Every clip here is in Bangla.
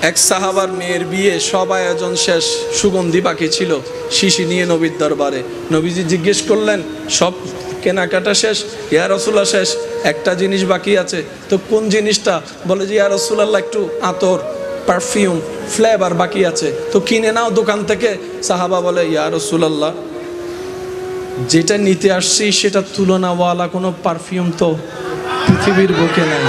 এক সাহাবার মেয়ের বিয়ে, সব আয়োজন শেষ, সুগন্ধি বাকি ছিল, শিশি নিয়ে নবীর দরবারে। নবীজি জিজ্ঞেস করলেন, সব কেনাকাটা শেষ? ইয়া রাসূলুল্লাহ শেষ, একটা জিনিস বাকি আছে। তো কোন জিনিসটা? বলে যে ইয়া রাসূলুল্লাহ একটু আতর, পারফিউম, ফ্লেভার বাকি আছে, তো কিনে নাও দোকান থেকে। সাহাবা বলে, ইয়া রাসূলুল্লাহ যেটা নিতে আসছি সেটা তুলনাওয়ালা কোনো পারফিউম তো পৃথিবীর বুকে নাই,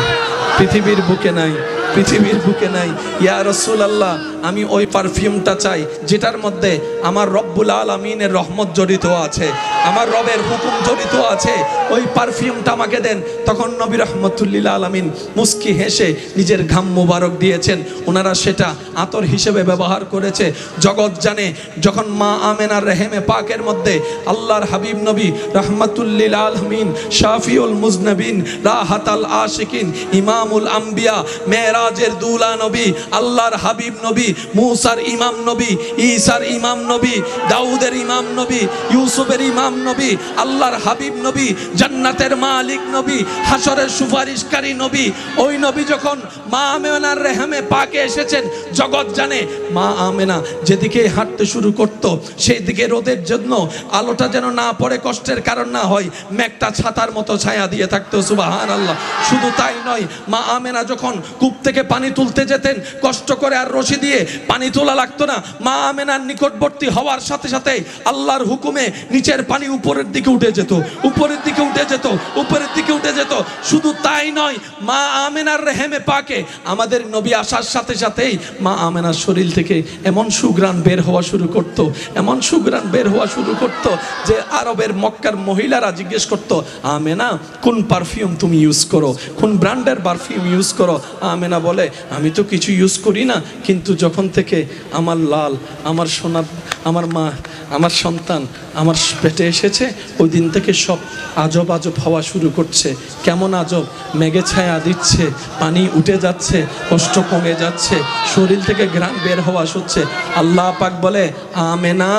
পৃথিবীর বুকে নাই, পৃথিবীর বুকে নাই। ইয়া রাসূলুল্লাহ আমি ওই পারফিউমটা চাই যেটার মধ্যে আমার রব্বুল আলামিনের রহমত জড়িত আছে, আমার রবের হুকুম জড়িত আছে, ওই পারফিউমটা আমাকে দেন। তখন নবী রহমতুল্লিল আলামিন মুস্কি হেসে নিজের ঘাম মুবারক দিয়েছেন। ওনারা সেটা আতর হিসেবে ব্যবহার করেছে। জগৎ জানে যখন মা আমেনার রেহেমে পাকের মধ্যে আল্লাহর হাবিব নবী রহমতুল্লিল আলামিন, শাফিউল মুজনবিন, রাহাতাল আশিকিন, ইমামুল আম্বিয়া, মেরাজের দুলা নবী, আল্লাহর হাবিব নবী, মুসার ইমাম নবী, ঈসার ইমাম নবী, দাউদের ইমাম নবী, ইউসুফের ইমাম নবী, আল্লাহর হাবিব নবী, জান্নাতের মালিক নবী, হাসরের সুপারিশকারী নবী, ওই নবী যখন মা আমেনার রেহেমে পাকে এসেছেন, জগৎ জানে মা আমেনা যেদিকে হাঁটতে শুরু করত সেই দিকে রোদের জন্য আলোটা যেন না পড়ে, কষ্টের কারণ না হয়, মেঘটা ছাতার মতো ছায়া দিয়ে থাকতো। সুবহানাল্লাহ। শুধু তাই নয়, মা আমেনা যখন কূপ থেকে পানি তুলতে যেতেন, কষ্ট করে আর রশি দিয়ে পানি তোলা লাগতো না। মা আমেনার নিকটবর্তী হওয়ার সাথে সাথে আল্লাহর হুকুমে নিচের পানি উপরের দিকে উঠে যেত, উপরের দিকে উঠে যেত, উপরের দিকে উঠে যেত। শুধু তাই নয়, মা আমেনার রেহেমে পাকে আমাদের নবী আসার সাথে সাথেই মা আমেনার শরীর থেকে এমন সুঘ্রাণ বের হওয়া শুরু করত, এমন সুঘ্রাণ বের হওয়া শুরু করত যে আরবের মক্কার মহিলারা জিজ্ঞেস করত, আমেনা কোন পারফিউম তুমি ইউজ করো, কোন ব্র্যান্ডের পারফিউম ইউজ করো? আমেনা বলে, আমি তো কিছু ইউজ করি না, কিন্তু যখন থেকে আমার লাল, আমার সোনা, আমার মা, আমার সন্তান আমার পেটে এসেছে, ওই দিন থেকে সব আজব আজব হওয়া শুরু করছে। কেমন আজব? মেঘে ছায়া দিচ্ছে, পানি উঠে যাচ্ছে, কষ্ট কমে যাচ্ছে, শরীর থেকে ঘ্রাণ বের হওয়া হচ্ছে। আল্লাহ পাক বলে, আমেনা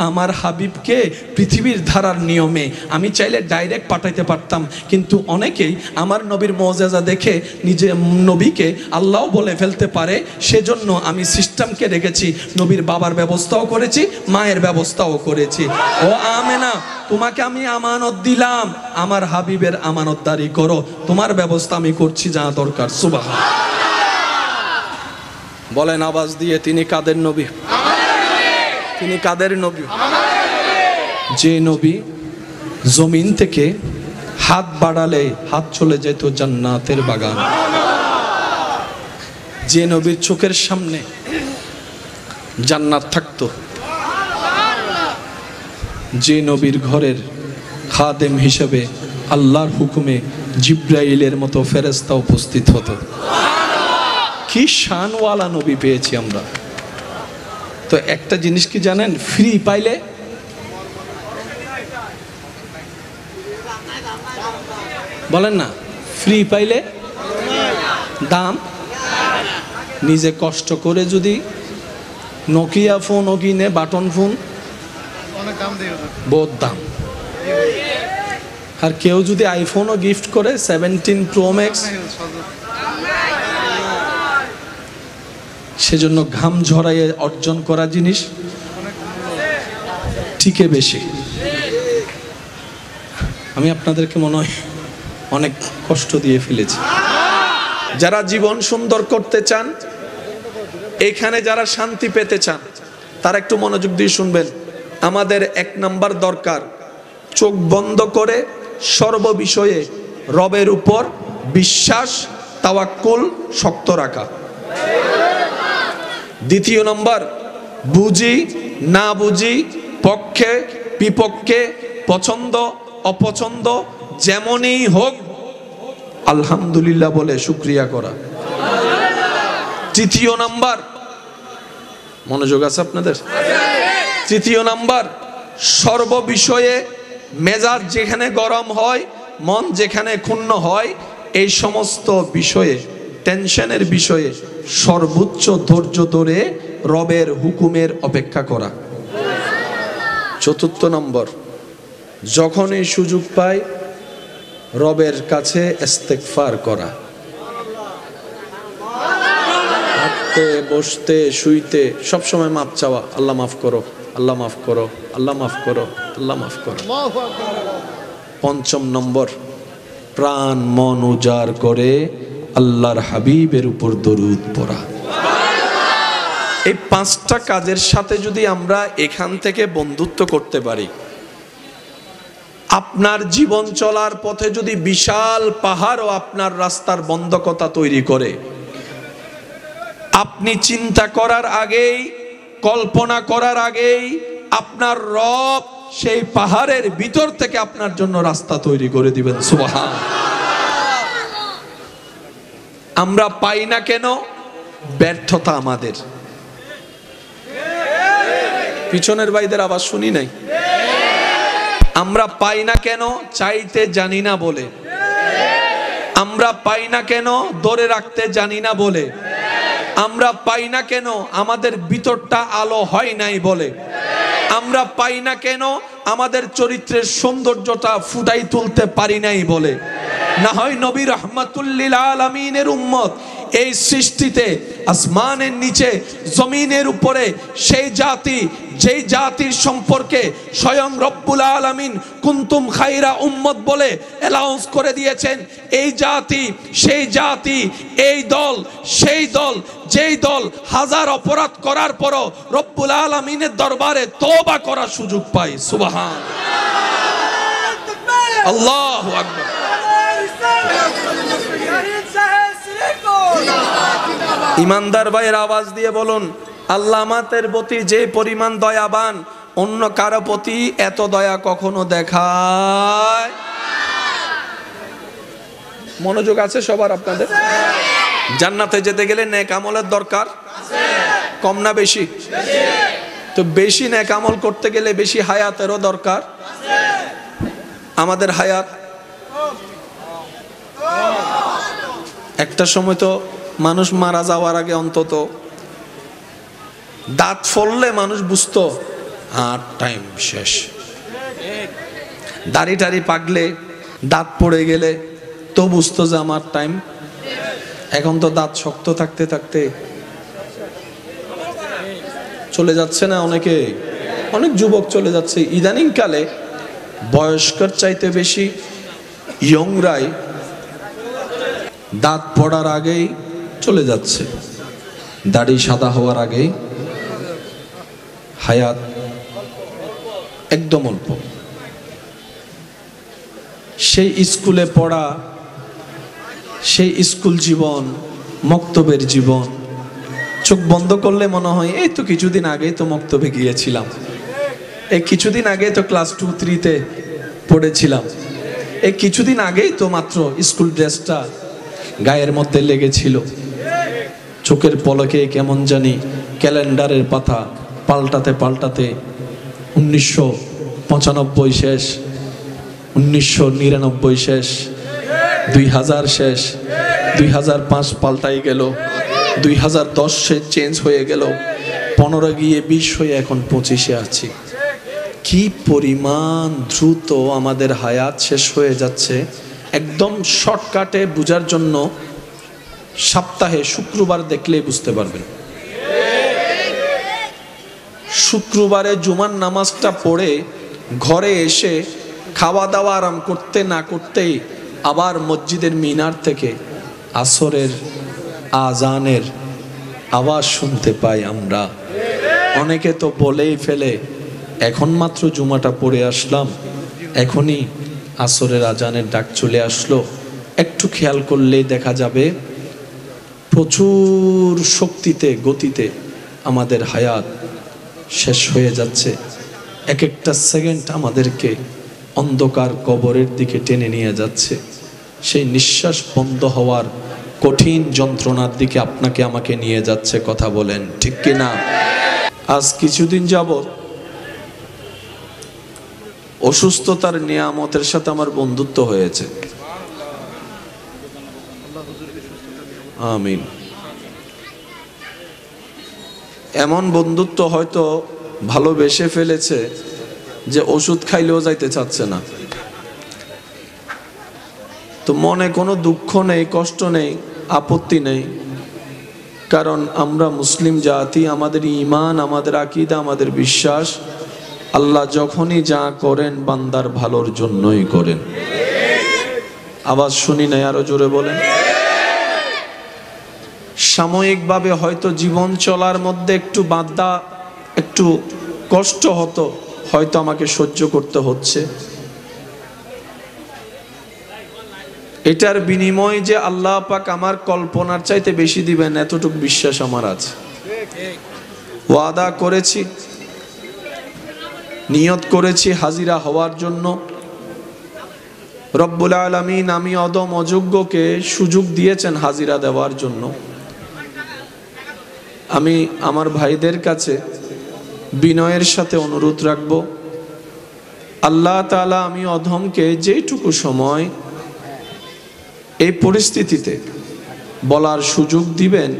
আমার হাবিবকে পৃথিবীর ধারার নিয়মে আমি চাইলে ডাইরেক্ট পাঠাইতে পারতাম, কিন্তু অনেকেই আমার নবীর মুআজিজা দেখে নিজে নবীকে আল্লাহ বলে ফেলতে পারে, সেজন্য আমি সিস্টেমকে রেখেছি। নবীর বাবার ব্যবস্থাও করেছি, মায়ের ব্যবস্থাও করেছি। ও আমেনা, তোমাকে আমি আমানত দিলাম, আমার হাবিবের আমানতদারি করো, তোমার ব্যবস্থা আমি করছি যা দরকার। সুবহানাল্লাহ। বলেন আওয়াজ দিয়ে, তিনি কাদের নবী? তিনি কাদের নবী? যে নবী জমিন থেকে হাত বাড়ালে হাত চলে যেত জান্নাতের বাগান, যে নবীর চোখের সামনে জান্নাত থাকতো, যে নবীর ঘরের খাদেম হিসেবে আল্লাহর হুকুমে জিব্রাইলের মতো ফেরেশতা উপস্থিত হতো। কি শানওয়ালা নবী পেয়েছি আমরা। তো একটা জিনিস কি জানেন? ফ্রি পাইলে বলেন না, ফ্রি পাইলে দাম। নিজে কষ্ট করে যদি নোকিয়া ফোনও কিনে, বাটন ফোন, বহুত দাম। আর কেউ যদি আইফোনও গিফট করে 17 Pro Max, সেজন্য ঘাম ঝরাইয়ে অর্জন করা জিনিস ঠিকই বেশি। আমি আপনাদেরকে মনে হয় অনেক কষ্ট দিয়ে ফেলেছি। যারা জীবন সুন্দর করতে চান, এখানে যারা শান্তি পেতে চান, তারা একটু মনোযোগ দিয়ে শুনবেন। আমাদের 1 নাম্বার দরকার, চোখ বন্ধ করে সর্ববিষয়ে রবের উপর বিশ্বাস, তাওয়াক্কুল শক্ত রাখা। 2 নম্বর, বুঝি না বুঝি, পক্ষে বিপক্ষে, পছন্দ অপছন্দ যেমনই হোক আলহামদুলিল্লাহ বলে শুকরিয়া করা। 3 নম্বর, মনোযোগ আছে আপনাদের? 3 নম্বর, সর্ববিষয়ে মেজাজ যেখানে গরম হয়, মন যেখানে ক্ষুণ্ণ হয়, এই সমস্ত বিষয়ে, টেনশনের বিষয়ে সর্বোচ্চ ধৈর্য ধরে রবের হুকুমের অপেক্ষা করা। 4 নম্বর, যখনই সুযোগ পায় রবের কাছে ইস্তেগফার করা। উঠতে বসতে শুইতে সবসময় মাপ চাওয়া, আল্লাহ মাফ করো, আল্লাহ মাফ করো, আল্লাহ মাফ করো, আল্লাহ মাফ করো। ৫ম নম্বর, প্রাণ মন উজাড় করে আল্লাহর হাবিবের উপর দরুদ পড়া। এই 5টা কাজের সাথে যদি আমরা এখান থেকে বন্ধুত্ব করতে পারি, আপনার জীবন চলার পথে যদি বিশাল পাহাড়ও আপনার রাস্তার বন্ধকতা তৈরি করে, আপনি চিন্তা করার আগেই, কল্পনা করার আগেই আপনার রব সেই পাহাড়ের ভিতর থেকে আপনার জন্য রাস্তা তৈরি করে দিবেন। সুবহান। আমরা পাই না কেন? ব্যর্থতা আমাদের। পিছনের ভাইদের আওয়াজ শুনি নাই। আমরা পাই না কেন? চাইতে জানি না বলে। আমরা পাই না কেন? ধরে রাখতে জানি না বলে। আমরা পাই না কেন? আমাদের ভিতরটা আলো হয় নাই বলে। আমরা পাই না কেন? আমাদের চরিত্রের সৌন্দর্যটা ফুটাই তুলতে পারি নাই বলে। না হয় নবী রাহমাতুল লিল আলামিনের উম্মত এই সৃষ্টিতে আসমানের নিচে জমিনের উপরে সেই জাতি, যেই জাতির সম্পর্কে স্বয়ং রব্বুল আলামিন কুনতুম খায়রা উম্মত বলে অ্যালাউন্স করে দিয়েছেন, এই জাতি, সেই জাতি, এই দল, সেই দল, যেই দল হাজার অপরাধ করার পরও রব্বুল আলামিনের দরবারে তওবা করার সুযোগ পায়। সুবহান, আল্লাহু আকবার। ইমানদার ভাইয়ের আওয়াজ দিয়ে বলুন, আল্লাহ আমাদের প্রতি যে পরিমাণ দয়াবান, অন্য কারো প্রতি এত দয়া কখনো দেখায়। মনোযোগ আছে সবার আপনাদের? জান্নাতে যেতে গেলে নেক আমলের দরকার, কম না বেশি? তো বেশি নেক আমল করতে গেলে বেশি হায়াতেরও দরকার। আমাদের হায়াত একটা সময় তো মানুষ মারা যাওয়ার আগে অন্তত দাঁত ফললে মানুষ বুঝতো আর টাইম শেষ। দাড়ি টাড়ি পাকলে, দাঁত পড়ে গেলে তো বুঝতো যে আমার টাইম। এখন তো দাঁত শক্ত থাকতে থাকতে চলে যাচ্ছে না অনেকে, অনেক যুবক চলে যাচ্ছে। ইদানিং কালে বয়স্কর চাইতে বেশি ইয়ংরাই দাঁত পড়ার আগেই চলে যাচ্ছে, দাড়ি সাদা হওয়ার আগেই। হায়াত একদম অল্প। সেই স্কুলে পড়া, সেই স্কুল জীবন, মক্তবের জীবন, চোখ বন্ধ করলে মনে হয় এই তো কিছুদিন আগেই তো মক্তবে গিয়েছিলাম, এই কিছুদিন আগে তো ক্লাস 2-3-তে পড়েছিলাম, এই কিছুদিন আগেই তো মাত্র স্কুল ড্রেসটা গায়ের মধ্যে লেগেছিল। চোখের পলকে কেমন জানি ক্যালেন্ডারের পাতা পাল্টাতে পাল্টাতে 1995 শেষ, 1999 শেষ, 2000 শেষ, 2005 পাল্টাই গেল, 2010 চেঞ্জ হয়ে গেল, 15 গিয়ে 20 হয়ে এখন 25-এ আছি। কি পরিমাণ দ্রুত আমাদের হায়াত শেষ হয়ে যাচ্ছে। একদম শর্টকাটে বোঝার জন্য সপ্তাহে শুক্রবার দেখলেই বুঝতে পারবেন। শুক্রবারে জুমার নামাজটা পড়ে ঘরে এসে খাওয়া দাওয়া আরাম করতে না করতেই আবার মসজিদের মিনার থেকে আসরের আজানের আওয়াজ শুনতে পাই আমরা। অনেকে তো বলেই ফেলে, এখন মাত্র জুমাটা পড়ে আসলাম, এখনই আসরের আজানের ডাক চলে আসলো। একটু খেয়াল করলেই দেখা যাবে প্রচুর শক্তিতে, গতিতে আমাদের হায়াত শেষ হয়ে যাচ্ছে। এক একটা সেকেন্ড আমাদেরকে অন্ধকার কবরের দিকে টেনে নিয়ে যাচ্ছে। সেই নিঃশ্বাস বন্ধ হওয়ার কঠিন যন্ত্রণার দিকে আপনাকে আমাকে নিয়ে যাচ্ছে। কথা বলেন ঠিক কিনা? আজ কিছুদিন যাবত অসুস্থতার নিয়ামতের সাথে আমার বন্ধুত্ব হয়েছে। আমিন। এমন বন্ধুত্ব হয়তো ভালোবেসে ফেলেছে যে ওষুধ খাইলেও যাইতে চাচ্ছে না। তো মনে কোনো দুঃখ নেই, কষ্ট নেই, আপত্তি নেই, কারণ আমরা মুসলিম জাতি, আমাদের ঈমান, আমাদের আকীদা, আমাদের বিশ্বাস, আল্লাহ যখনই যা করেন বান্দার ভালোর জন্যই করেন। আওয়াজ শুনি না, আরো জোরে বলেন। সাময়িকভাবে হয়তো জীবন চলার মধ্যে একটু বাধা, একটু কষ্ট হতো, হয়তো আমাকে সহ্য করতে হচ্ছে। এটার বিনিময় যে আল্লাহ পাক আমার কল্পনার চাইতে বেশি দিবেন, এতটুকু বিশ্বাস আমার আছে। ওয়াদা করেছি, নিয়ত করেছি হাজিরা হওয়ার জন্য। রব্বুল আলামিন আমি অদম অযোগ্যকে সুযোগ দিয়েছেন হাজিরা দেওয়ার জন্য। আমি আমার ভাইদের কাছে বিনয়ের সাথে অনুরোধ রাখব, আল্লাহ তাআলা আমি অধমকে যেটুকু সময় এই পরিস্থিতিতে বলার সুযোগ দিবেন,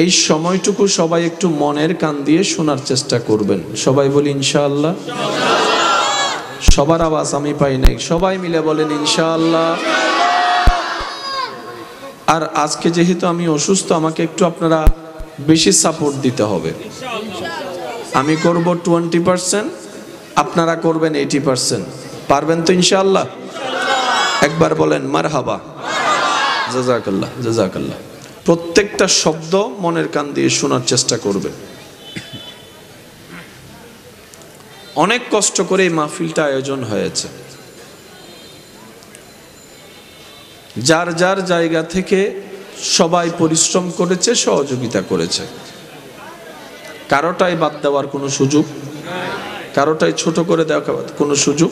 এই সময়টুকু সবাই একটু মনের কান দিয়ে শোনার চেষ্টা করবেন। সবাই বলি ইনশাআল্লাহ। সবার আওয়াজ আমি পাই নাই, সবাই মিলে বলেন ইনশাআল্লাহ। আর আজকে যেহেতু আমি অসুস্থ, আমাকে একটু আপনারা বেশি সাপোর্ট দিতে হবে। আমি করব 20%, আপনারা করবেন 80%। পারবেন তো ইনশাআল্লাহ? একবার বলেন মারহাবা। জাযাকাল্লাহ, জাযাকাল্লাহ। প্রত্যেকটা শব্দ মনের কান দিয়ে শোনার চেষ্টা করবেন। অনেক কষ্ট করে এই মাহফিলটা আয়োজন হয়েছে। যার যার জায়গা থেকে সবাই পরিশ্রম করেছে, সহযোগিতা করেছে। কারোটাই বাদ দেওয়ার কোনো সুযোগ, কারোটাই ছোট করে দেওয়ার কোনো সুযোগ।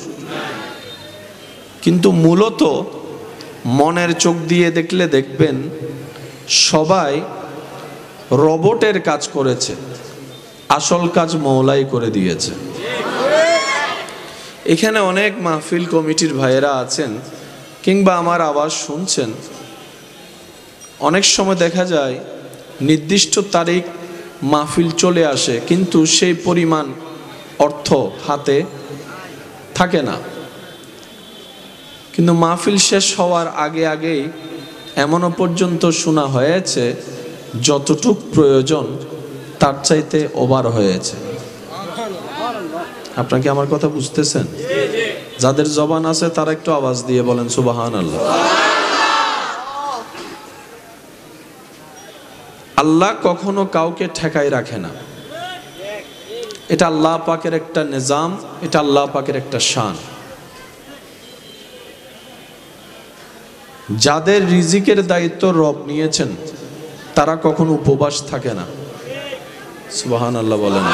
কিন্তু মূলত মনের চোখ দিয়ে দেখলে দেখবেন সবাই রোবটের কাজ করেছে, আসল কাজ মওলাই করে দিয়েছে। এখানে অনেক মাহফিল কমিটির ভাইয়েরা আছেন কিংবা আমার আওয়াজ শুনছেন। অনেক সময় দেখা যায় নির্দিষ্ট তারিখ মাহফিল চলে আসে, কিন্তু সেই পরিমাণ অর্থ হাতে থাকে না। কিন্তু মাহফিল শেষ হওয়ার আগে আগেই এমনও পর্যন্ত শোনা হয়েছে যতটুক প্রয়োজন তার চাইতে ওভার হয়েছে। আপনাকে আমার কথা বুঝতেছেন? যাদের জবান আছে তারা একটু আওয়াজ দিয়ে বলেন সুবহানাল্লাহ। আল্লাহ কখনো কাউকে ঠেকায় রাখে না। এটা আল্লাহ পাকের একটা নিজাম, এটা আল্লাহ পাকের একটা শান। যাদের রিজিকের দায়িত্ব রব নিয়েছেন তারা কখনো উপবাস থাকে না। সুবহানাল্লাহ বলেন।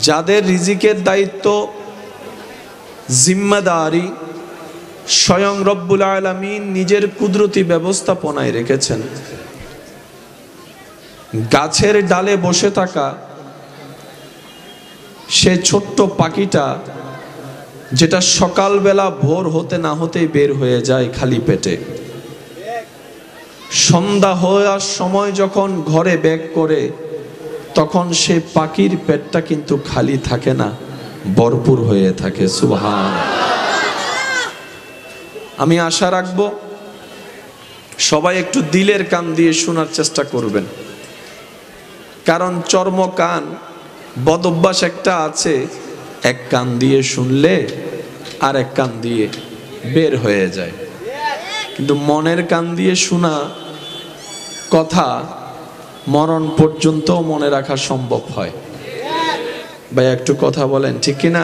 যাদের রিজিকের দায়িত্ব, জিম্মাদারি স্বয়ং রব্বুল আলামিন নিজের কুদরতি ব্যবস্থাপনায় রেখেছেন। গাছের ডালে বসে থাকা সে ছোট্ট পাখিটা যেটা সকালবেলা ভোর হতে না হতেই বের হয়ে যায় খালি পেটে, সন্ধ্যা হওয়ার সময় যখন ঘরে ব্যাক করে তখন সে পাখির পেটটা কিন্তু খালি থাকে না, ভরপুর হয়ে থাকে। সুবহানাল্লাহ। আমি আশা রাখবো সবাই একটু দিলের কান দিয়ে শোনার চেষ্টা করবেন, কারণ চর্ম কান বদ অভ্যাস একটা আছে, এক কান দিয়ে শুনলে আর এক কান দিয়ে বের হয়ে যায়। কিন্তু মনের কান দিয়ে শোনা কথা মরণ পর্যন্ত মনে রাখা সম্ভব হয়। ভাই একটু কথা বলেন, ঠিক কিনা?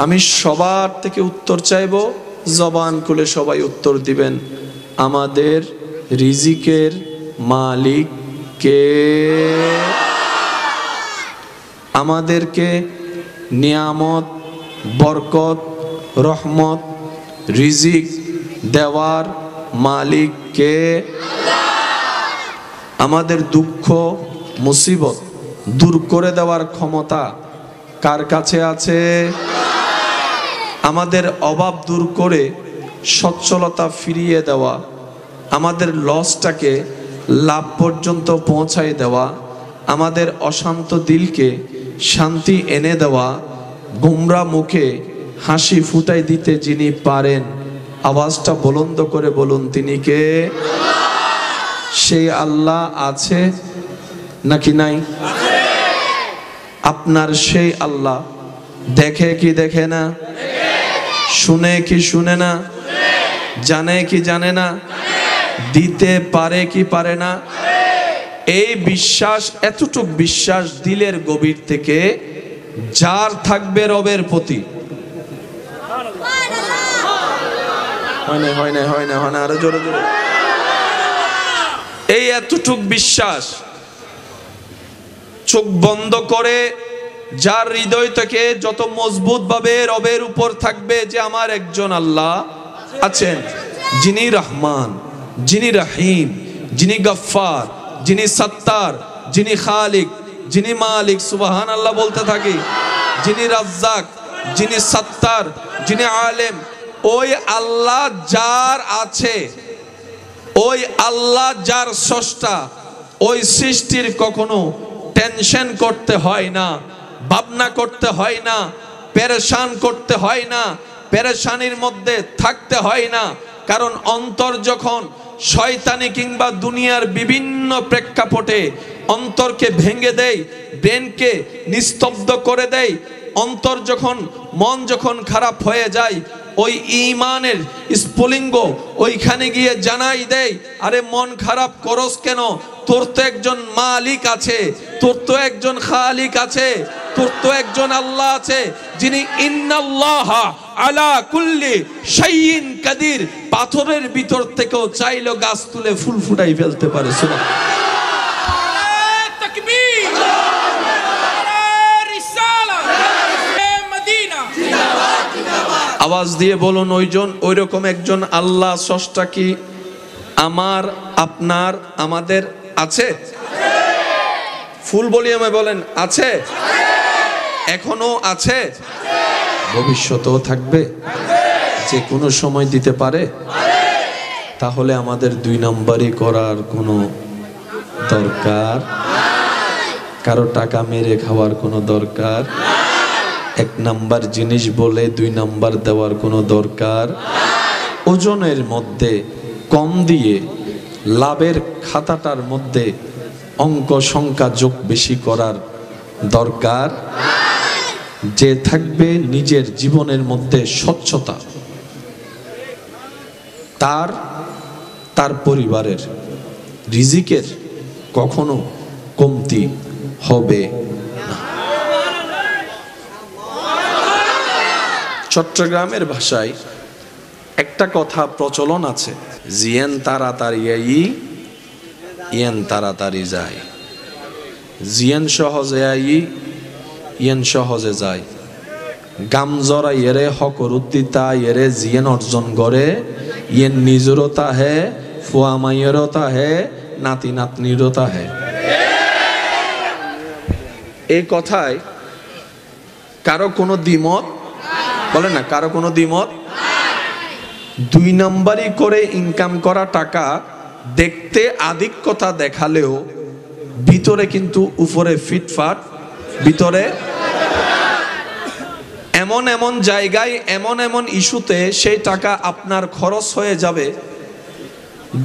আমি সবার থেকে উত্তর চাইবো, জবান খুলে সবাই উত্তর দিবেন। আমাদের রিজিকের মালিক কে? আমাদেরকে নিয়ামত, বরকত, রহমত, রিজিক দেওয়ার মালিক কে? আমাদের দুঃখ মুসিবত দূর করে দেওয়ার ক্ষমতা কার কাছে আছে? আমাদের অভাব দূর করে সচ্ছলতা ফিরিয়ে দেওয়া, আমাদের লসটাকে লাভ পর্যন্ত পৌঁছায় দেওয়া, আমাদের অশান্ত দিলকে শান্তি এনে দেওয়া, গোমরা মুখে হাসি ফুটাই দিতে যিনি পারেন আওয়াজটা বুলন্দ করে বলুন, তিনি কে? সেই আল্লাহ আছে নাকি নাই? আপনার সেই আল্লাহ দেখে কি দেখে না? শুনে কি শুনে না? জানে কি জানে না? দিতে পারে কি পারে না? এই বিশ্বাস, এতটুক বিশ্বাস দিলের গভীর থেকে যার থাকবে রবের প্রতি, হয় না আরো জোরে জোরে, এই এতটুক বিশ্বাস চোখ বন্ধ করে যার হৃদয় থেকে যত মজবুত ভাবে রবের উপর থাকবে যে আমার একজন আল্লাহ আছেন, যিনি রহমান, যিনি রহিম, যিনি গফফার, যিনি সত্তার, যিনি খালিক, যিনি মালিক, সুবহানাল্লাহ বলতে থাকি, যিনি রাজ্জাক, যিনি সত্তার, যিনি আলেম, ওই আল্লাহ যার আছে, ওই আল্লাহ যার স্রষ্টা, ওই সৃষ্টির কখনো টেনশন করতে হয় না, ভাবনা করতে হয় না, পেরেশান করতে হয় না, পেরেশানির মধ্যে থাকতে হয় না। কারণ অন্তর যখন শয়তানি কিংবা দুনিয়ার বিভিন্ন প্রেক্ষাপটে অন্তরকে ভেঙে দেয়, ব্রেনকে নিস্তব্ধ করে দেয়, অন্তর যখন, মন যখন খারাপ হয়ে যায়, ওই ঈমানের স্ফুলিঙ্গ ওইখানে গিয়ে জানাই দেয়, আরে মন খারাপ করস কেন? তোর তো একজন মালিক আছে, তোর তো একজন খালিক আছে, তোর তো একজন আল্লাহ আছে, যিনি ইন্নাল্লাহা আলা কুল্লি শাইইন কাদির, পাথরের ভিতর থেকেও চাইলো গাছ তুলে ফুল ফুটাই ফেলতে পারে। সুবহানাল্লাহ, তাকবীর, রিসালা, মদিনা, আওয়াজ দিয়ে বলুন, ওইরকম একজন আল্লাহ স্রষ্টা কি আমার, আপনার, আমাদের আছে? ফুল ভলিউমে বলেন, আছে? এখনো আছে, ভবিষ্যতেও থাকবে, যে কোনো সময় দিতে পারে। তাহলে আমাদের 2 নম্বরই করার কোনো দরকার, কারো টাকা মেরে খাওয়ার কোনো দরকার, 1 নাম্বার জিনিস বলে 2 নাম্বার দেওয়ার কোনো দরকার, ওজনের মধ্যে কম দিয়ে লাভের খাতাটার মধ্যে অঙ্ক সংখ্যা যোগ বেশি করার দরকার। যে থাকবে নিজের জীবনের মধ্যে স্বচ্ছতা, তার পরিবারের রিজিকের কখনো কমতি হবে না। চট্টগ্রামের ভাষায় একটা কথা প্রচলন আছে, জিয়েন তাড়াতাড়ি আই, ইয়েন তাড়াতাড়ি যায়। জিয়েন সহজে আই, ইয়েন সহজে যায়। গামজরা এরে হকরুদ্দিতা এরে জিয়েন অর্জন করে, ইয়েন নিজরতা হে, ফুয়ামাইয়েরতা হে, নাতি নাতনিরতা হে। এই কথায় কারো কোনো দ্বিমত বলে না, কারো কোনো দ্বিমত। 2 নাম্বারই করে ইনকাম করা টাকা দেখতে আধিক্যতা দেখালেও ভিতরে কিন্তু উপরে ফিটফাট, ভিতরে এমন এমন জায়গায়, এমন এমন ইস্যুতে সেই টাকা আপনার খরচ হয়ে যাবে,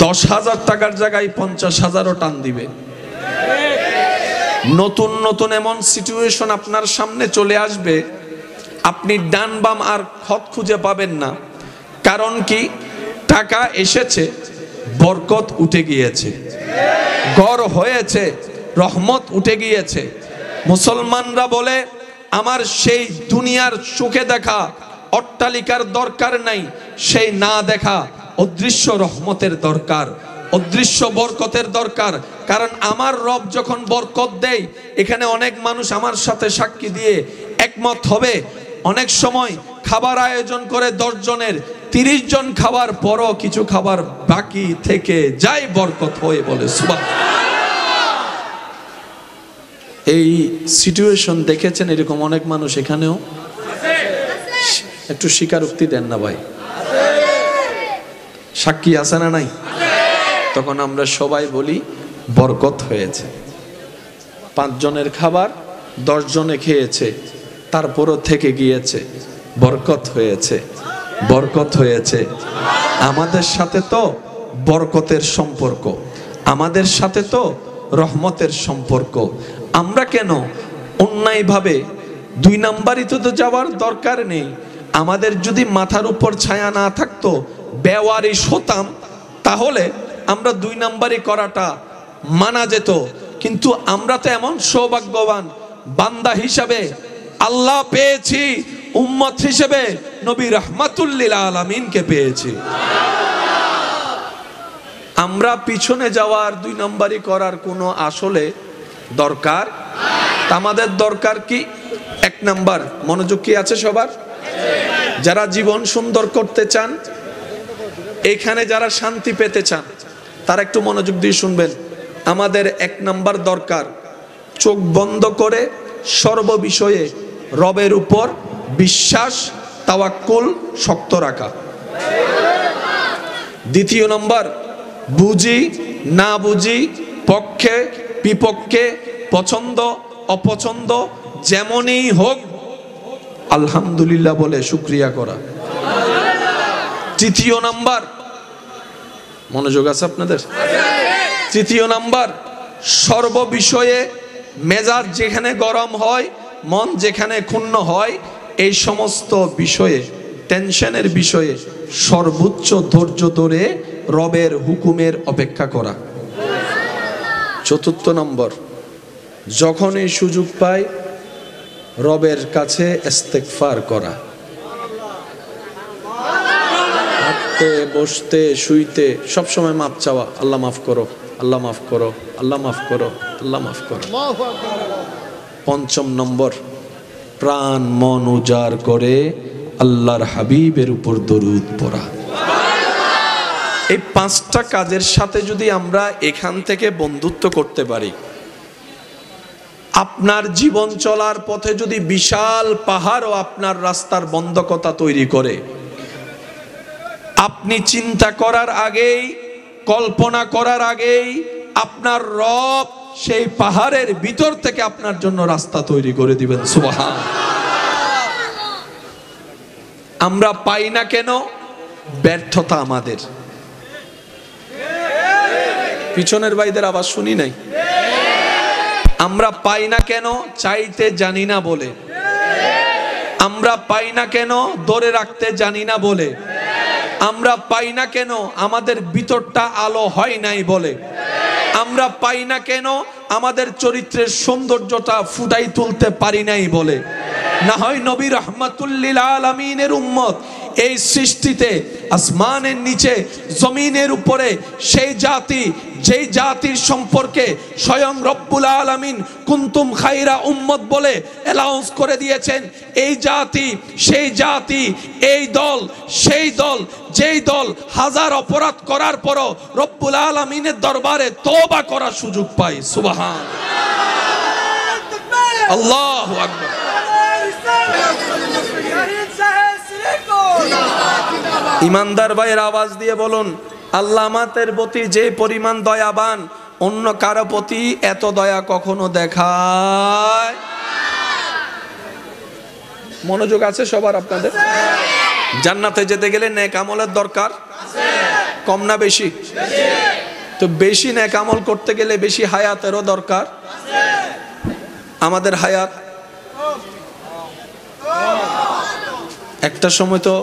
10,000 টাকার জায়গায় 50,000ও টান দিবে। নতুন নতুন এমন সিচুয়েশন আপনার সামনে চলে আসবে, আপনি ডান বাম আর খত খুঁজে পাবেন না। কারণ কি? টাকা এসেছে, বরকত উঠে গিয়েছে, ঘর হয়েছে, রহমত উঠে গিয়েছে। মুসলমানরা বলে, আমার সেই দুনিয়ার চোখে দেখা অট্টালিকার দরকার নাই, সেই না দেখা অদৃশ্য রহমতের দরকার, অদৃশ্য বরকতের দরকার। কারণ আমার রব যখন বরকত দেয়, এখানে অনেক মানুষ আমার সাথে সাক্ষী দিয়ে একমত হবে, অনেক সময় খাবার আয়োজন করে 10 জনের, 30 জন খাবার পরও কিছু খাবার বাকি থেকে যায়, বরকত হয়ে বলে সুবহানাল্লাহ। এই সিচুয়েশন দেখেছেন এরকম অনেক মানুষ এখানেও। একটু স্বীকারোক্তি দেন না ভাই, সাক্ষী আছে না নাই? তখন আমরা সবাই বলি বরকত হয়েছে। 5 জনের খাবার 10 জনে খেয়েছে, তারপরও থেকে গিয়েছে, বরকত হয়েছে। বরকত হয়েছে। আমাদের সাথে তো বরকতের সম্পর্ক, আমাদের সাথে তো রহমতের সম্পর্ক। আমরা কেন অন্যায়ভাবে 2 নাম্বারই তো যাওয়ার দরকার নেই। আমাদের যদি মাথার উপর ছায়া না থাকতো, বেওয়ারিশ হতাম, তাহলে আমরা 2 নাম্বারই করাটা মানা যেত। কিন্তু আমরা তো এমন সৌভাগ্যবান বান্দা হিসাবে আল্লাহ পেয়েছি, উম্মত হিসেবে নবী রাহমাতুল লিল আলামিনকে পেয়েছি। আমরা পিছনে যাওয়ার 2 নাম্বারই করার কোনো আসলে দরকার। আমাদের দরকার কি? 1 নাম্বার, মনোযোগ কি আছে সবার? যারা জীবন সুন্দর করতে চান, এখানে যারা শান্তি পেতে চান, তারা একটু মনোযোগ দিয়ে শুনবেন। আমাদের 1 নাম্বার দরকার, চোখ বন্ধ করে সর্ববিষয়ে রবের উপর বিশ্বাস, তাওয়াক্কুল শক্ত রাখা। 2 নম্বর, বুঝি না বুঝি, পক্ষে বিপক্ষে, পছন্দ অপছন্দ যেমনই হোক আলহামদুলিল্লাহ বলে শুকরিয়া করা। 3 নাম্বার, মনোযোগ আছে আপনাদের? 3 নাম্বার, সর্ববিষয়ে মেজাজ যেখানে গরম হয়, মন যেখানে ক্ষুণ্ণ হয়, এই সমস্ত বিষয়ে, টেনশনের বিষয়ে সর্বোচ্চ ধৈর্য ধরে রবের হুকুমের অপেক্ষা করা। 4 নম্বর, যখনই সুযোগ পায় রবের কাছে ইস্তেগফার করা। হাঁটতে বসতে শুইতে সবসময় মাপ চাওয়া, আল্লাহ মাফ করো, আল্লাহ মাফ করো, আল্লাহ মাফ করো, আল্লাহ মাফ করো। 5 নম্বর, প্রাণ মন উজাড় করে আল্লাহর হাবিবের উপর দরুদ পড়া। এই 5টা কাজের সাথে যদি আমরা এখান থেকে বন্ধুত্ব করতে পারি, আপনার জীবন চলার পথে যদি বিশাল পাহাড়ও আপনার রাস্তার বন্ধকতা তৈরি করে, আপনি চিন্তা করার আগেই, কল্পনা করার আগেই আপনার রব সেই পাহাড়ের ভিতর থেকে আপনার জন্য রাস্তা তৈরি করে দিবেন। সুবহান। আমরা পাই না কেন? ব্যর্থতা আমাদের। পিছনের ভাইদের আওয়াজ শুনি নাই। আমরা পাই না কেন? চাইতে জানি না বলে। আমরা পাই না কেন? ধরে রাখতে জানি না বলে। আমরা পাই না কেন? আমাদের ভিতরটা আলো হয় নাই বলে। আমরা পাই না কেন? আমাদের চরিত্রের সৌন্দর্যটা ফুটাই তুলতে পারি নাই বলে। না হয় নবী রাহমাতুল লিল আলামিনের উম্মত এই সৃষ্টিতে, আসমানের নিচে জমিনের উপরে, সেই জাতি যেই জাতির সম্পর্কে স্বয়ং রব্বুল আলামিন কুনতুম খায়রা উম্মত বলে অ্যালাউন্স করে দিয়েছেন, এই জাতি, সেই জাতি, এই দল, সেই দল, যেই দল হাজার অপরাধ করার পরও রব্বুল আলামিনের দরবারে তওবা করার সুযোগ পায়। সুবহান আল্লাহু আকবার। ইমানদার ভাইয়ের আওয়াজ দিয়ে বলুন, আল্লাহ আমাদের প্রতি যে পরিমাণ দয়াবান, অন্য কারো প্রতি এত দয়া কখনো দেখায়। মনোযোগ আছে সবার আপনাদের? জান্নাতে যেতে গেলে নেক আমলের দরকার, কম না বেশি? তো বেশি নেক আমল করতে গেলে বেশি হায়াতেরও দরকার। আমাদের হায়াত, একটা সময় তো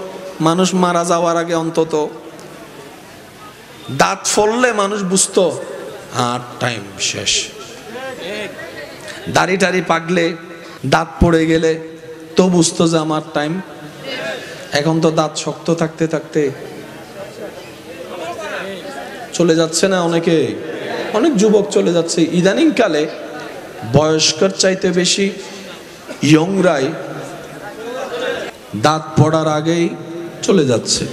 মানুষ মারা যাওয়ার আগে অন্তত দাঁত ফললে মানুষ বুঝতো আর টাইম শেষ। দাড়ি টাড়ি পাকলে, দাঁত পড়ে গেলে তো বুঝতো যে আমার টাইম। এখন তো দাঁত শক্ত থাকতে থাকতে চলে যাচ্ছে না অনেকে, অনেক যুবক চলে যাচ্ছে। ইদানিং কালে বয়স্কর চাইতে বেশি ইয়ংরাই দাঁত পড়ার আগেই চলে যাচ্ছে,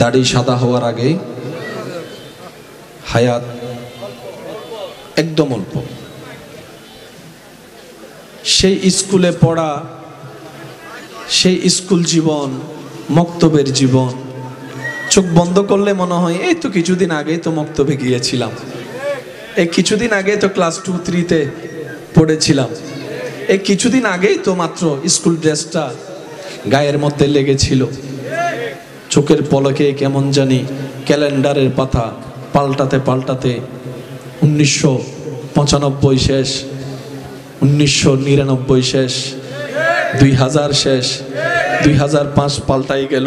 দাড়ি সাদা হওয়ার আগেই। হায়াত একদম অল্প। সেই স্কুলে পড়া, সেই স্কুল জীবন, মক্তবের জীবন, চোখ বন্ধ করলে মনে হয় এই তো কিছুদিন আগেই তো মক্তবে গিয়েছিলাম, এই কিছুদিন আগেই তো ক্লাস 2-3-তে পড়েছিলাম, এই কিছুদিন আগেই তো মাত্র স্কুল ড্রেসটা গায়ের মধ্যে লেগেছিল। চোখের পলকে কেমন জানি ক্যালেন্ডারের পাতা পাল্টাতে পাল্টাতে 1995 শেষ, 1999 শেষ, 2000 শেষ, 2005 পাল্টাই গেল,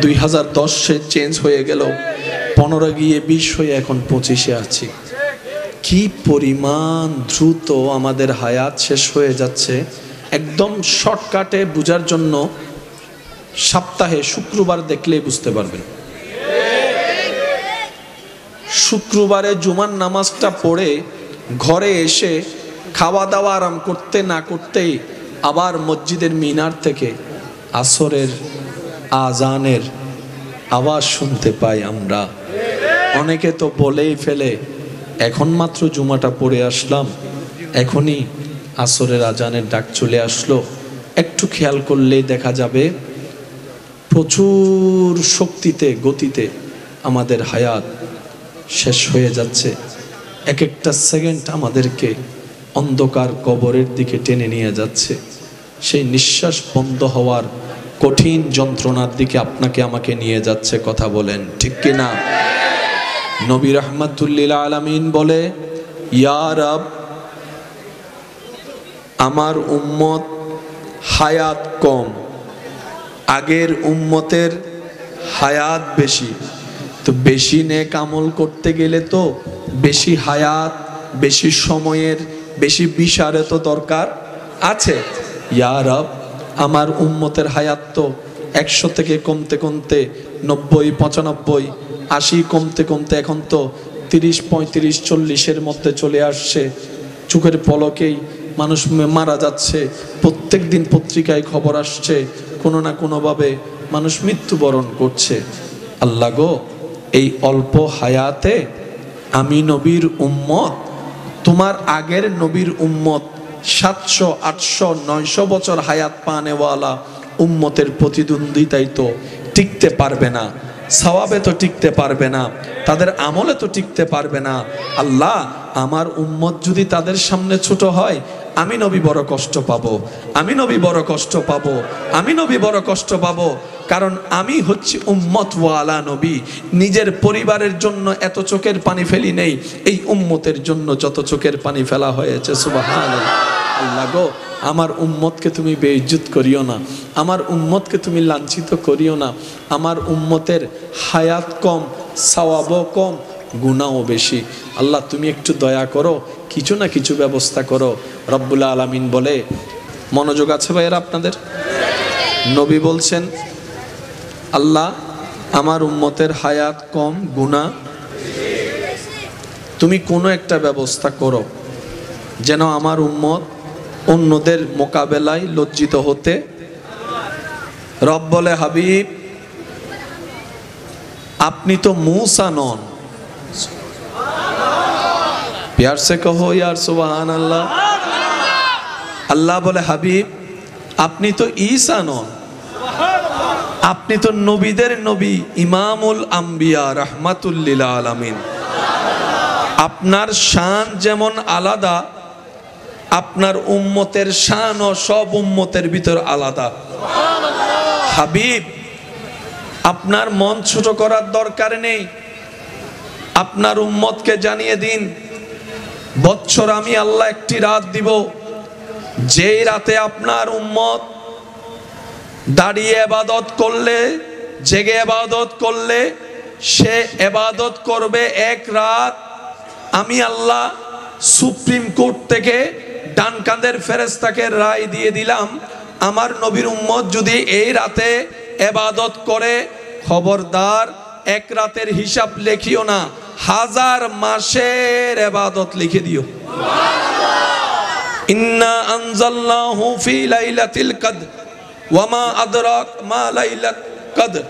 2010 চেঞ্জ হয়ে গেল, 15 গিয়ে 20 হয়ে এখন 25-এ আছি। কি পরিমাণ দ্রুত আমাদের হায়াত শেষ হয়ে যাচ্ছে। একদম শর্টকাটে বোঝার জন্য সপ্তাহে শুক্রবার দেখলেই বুঝতে পারবেন। শুক্রবারে জুমার নামাজটা পড়ে ঘরে এসে খাওয়া দাওয়া আরাম করতে না করতেই আবার মসজিদের মিনার থেকে আসরের আজানের আওয়াজ শুনতে পাই আমরা। অনেকে তো বলেই ফেলে, এখন মাত্র জুমাটা পড়ে আসলাম, এখনই আসরের আজানের ডাক চলে আসলো। একটু খেয়াল করলেই দেখা যাবে প্রচুর শক্তিতে গতিতে আমাদের হায়াত শেষ হয়ে যাচ্ছে। এক একটা সেকেন্ড আমাদেরকে অন্ধকার কবরের দিকে টেনে নিয়ে যাচ্ছে। সেই নিঃশ্বাস বন্ধ হওয়ার কঠিন যন্ত্রণার দিকে আপনাকে আমাকে নিয়ে যাচ্ছে। কথা বলেন ঠিক কিনা? নবী রাহমাতুল্লিল আলামিন বলে, ইয়া রব, আমার উম্মত হায়াত কম, আগের উম্মতের হায়াত বেশি। তো বেশি নেক আমল করতে গেলে তো বেশি হায়াত, বেশি সময়ের, বেশি বিচারে তো দরকার আছে। ইয়া রব, আমার উম্মতের হায়াত তো 100 থেকে কমতে কমতে 90, 95, 80 কমতে কমতে এখন তো 30, 35, 40-এর মধ্যে চলে আসছে। চোখের পলকেই মানুষ মারা যাচ্ছে। প্রত্যেক দিন পত্রিকায় খবর আসছে, কোনো না কোনোভাবে মানুষ মৃত্যুবরণ করছে। আল্লাহ গো, এই অল্প হায়াতে আমি নবীর উম্মত, তোমার আগের নবীর উম্মত 700, 800, 900 বছর হায়াত পানেওয়ালা উম্মতের প্রতিদ্বন্দ্বিতায় তো টিকতে পারবে না, সওয়াবে তো টিকতে পারবে না, তাদের আমলে তো টিকতে পারবে না। আল্লাহ, আমার উম্মত যদি তাদের সামনে ছোট হয়, আমি নবী বড় কষ্ট পাবো, আমি নবী বড় কষ্ট পাবো, আমি নবী বড় কষ্ট পাবো। কারণ আমি হচ্ছি উম্মত ওয়ালা নবী। নিজের পরিবারের জন্য এত চোখের পানি ফেলি নেই, এই উম্মতের জন্য যত চোখের পানি ফেলা হয়েছে। সুবহানাল্লাহ। আল্লাহ গো, আমার উম্মতকে তুমি বেইজ্জত করিও না, আমার উম্মতকে তুমি লাঞ্ছিত করিও না। আমার উম্মতের হায়াত কম, সওয়াবও কম, গুনাহও বেশি। আল্লাহ, তুমি একটু দয়া করো, কিছু না কিছু ব্যবস্থা করো। রব্বুল আলামিন বলে, মনোযোগ আছে ভাইয়েরা আপনাদের? নবী বলছেন, আল্লাহ, আমার উম্মতের হায়াত কম, গুনাহ, তুমি কোনো একটা ব্যবস্থা করো যেন আমার উম্মত অন্যদের মোকাবেলায় লজ্জিত হতে। রব বলে, হাবিব, আপনি তো मूसा নন। प्यार से कहो यार सुभान अल्लाह। अल्लाह बोले, হাবিব, আপনি তো ঈসা নন, আপনি তো নবীদের নবী, ইমামুল আম্বিয়া, রাহমাতুল লিল আলামিন। আপনার শান যেমন আলাদা, আপনার উম্মতের শানও সব উম্মতের ভিতর আলাদা। হাবিব, আপনার মন ছোট করার দরকার নেই, আপনার উম্মতকে জানিয়ে দিন, বৎসর আমি আল্লাহ একটি রাত দিব, যেই রাতে আপনার উম্মত দাঁড়িয়ে ইবাদত করলে, জেগে ইবাদত করলে, সে ইবাদত করবে এক রাত। আমি আল্লাহ সুপ্রিম কোর্ট থেকে ডান কাঁধের ফেরেশতাকে রায় দিয়ে দিলাম, আমার নবীর উম্মত যদি এই রাতে ইবাদত করে, খবরদার এক রাতের হিসাব লিখিও না, 1000 মাসের ইবাদত লিখে দিও। ইন্না আনজালনাহু ফি লাইলাতিল কদর ওয়া মা আদরাক মা লাইলাতুল কদর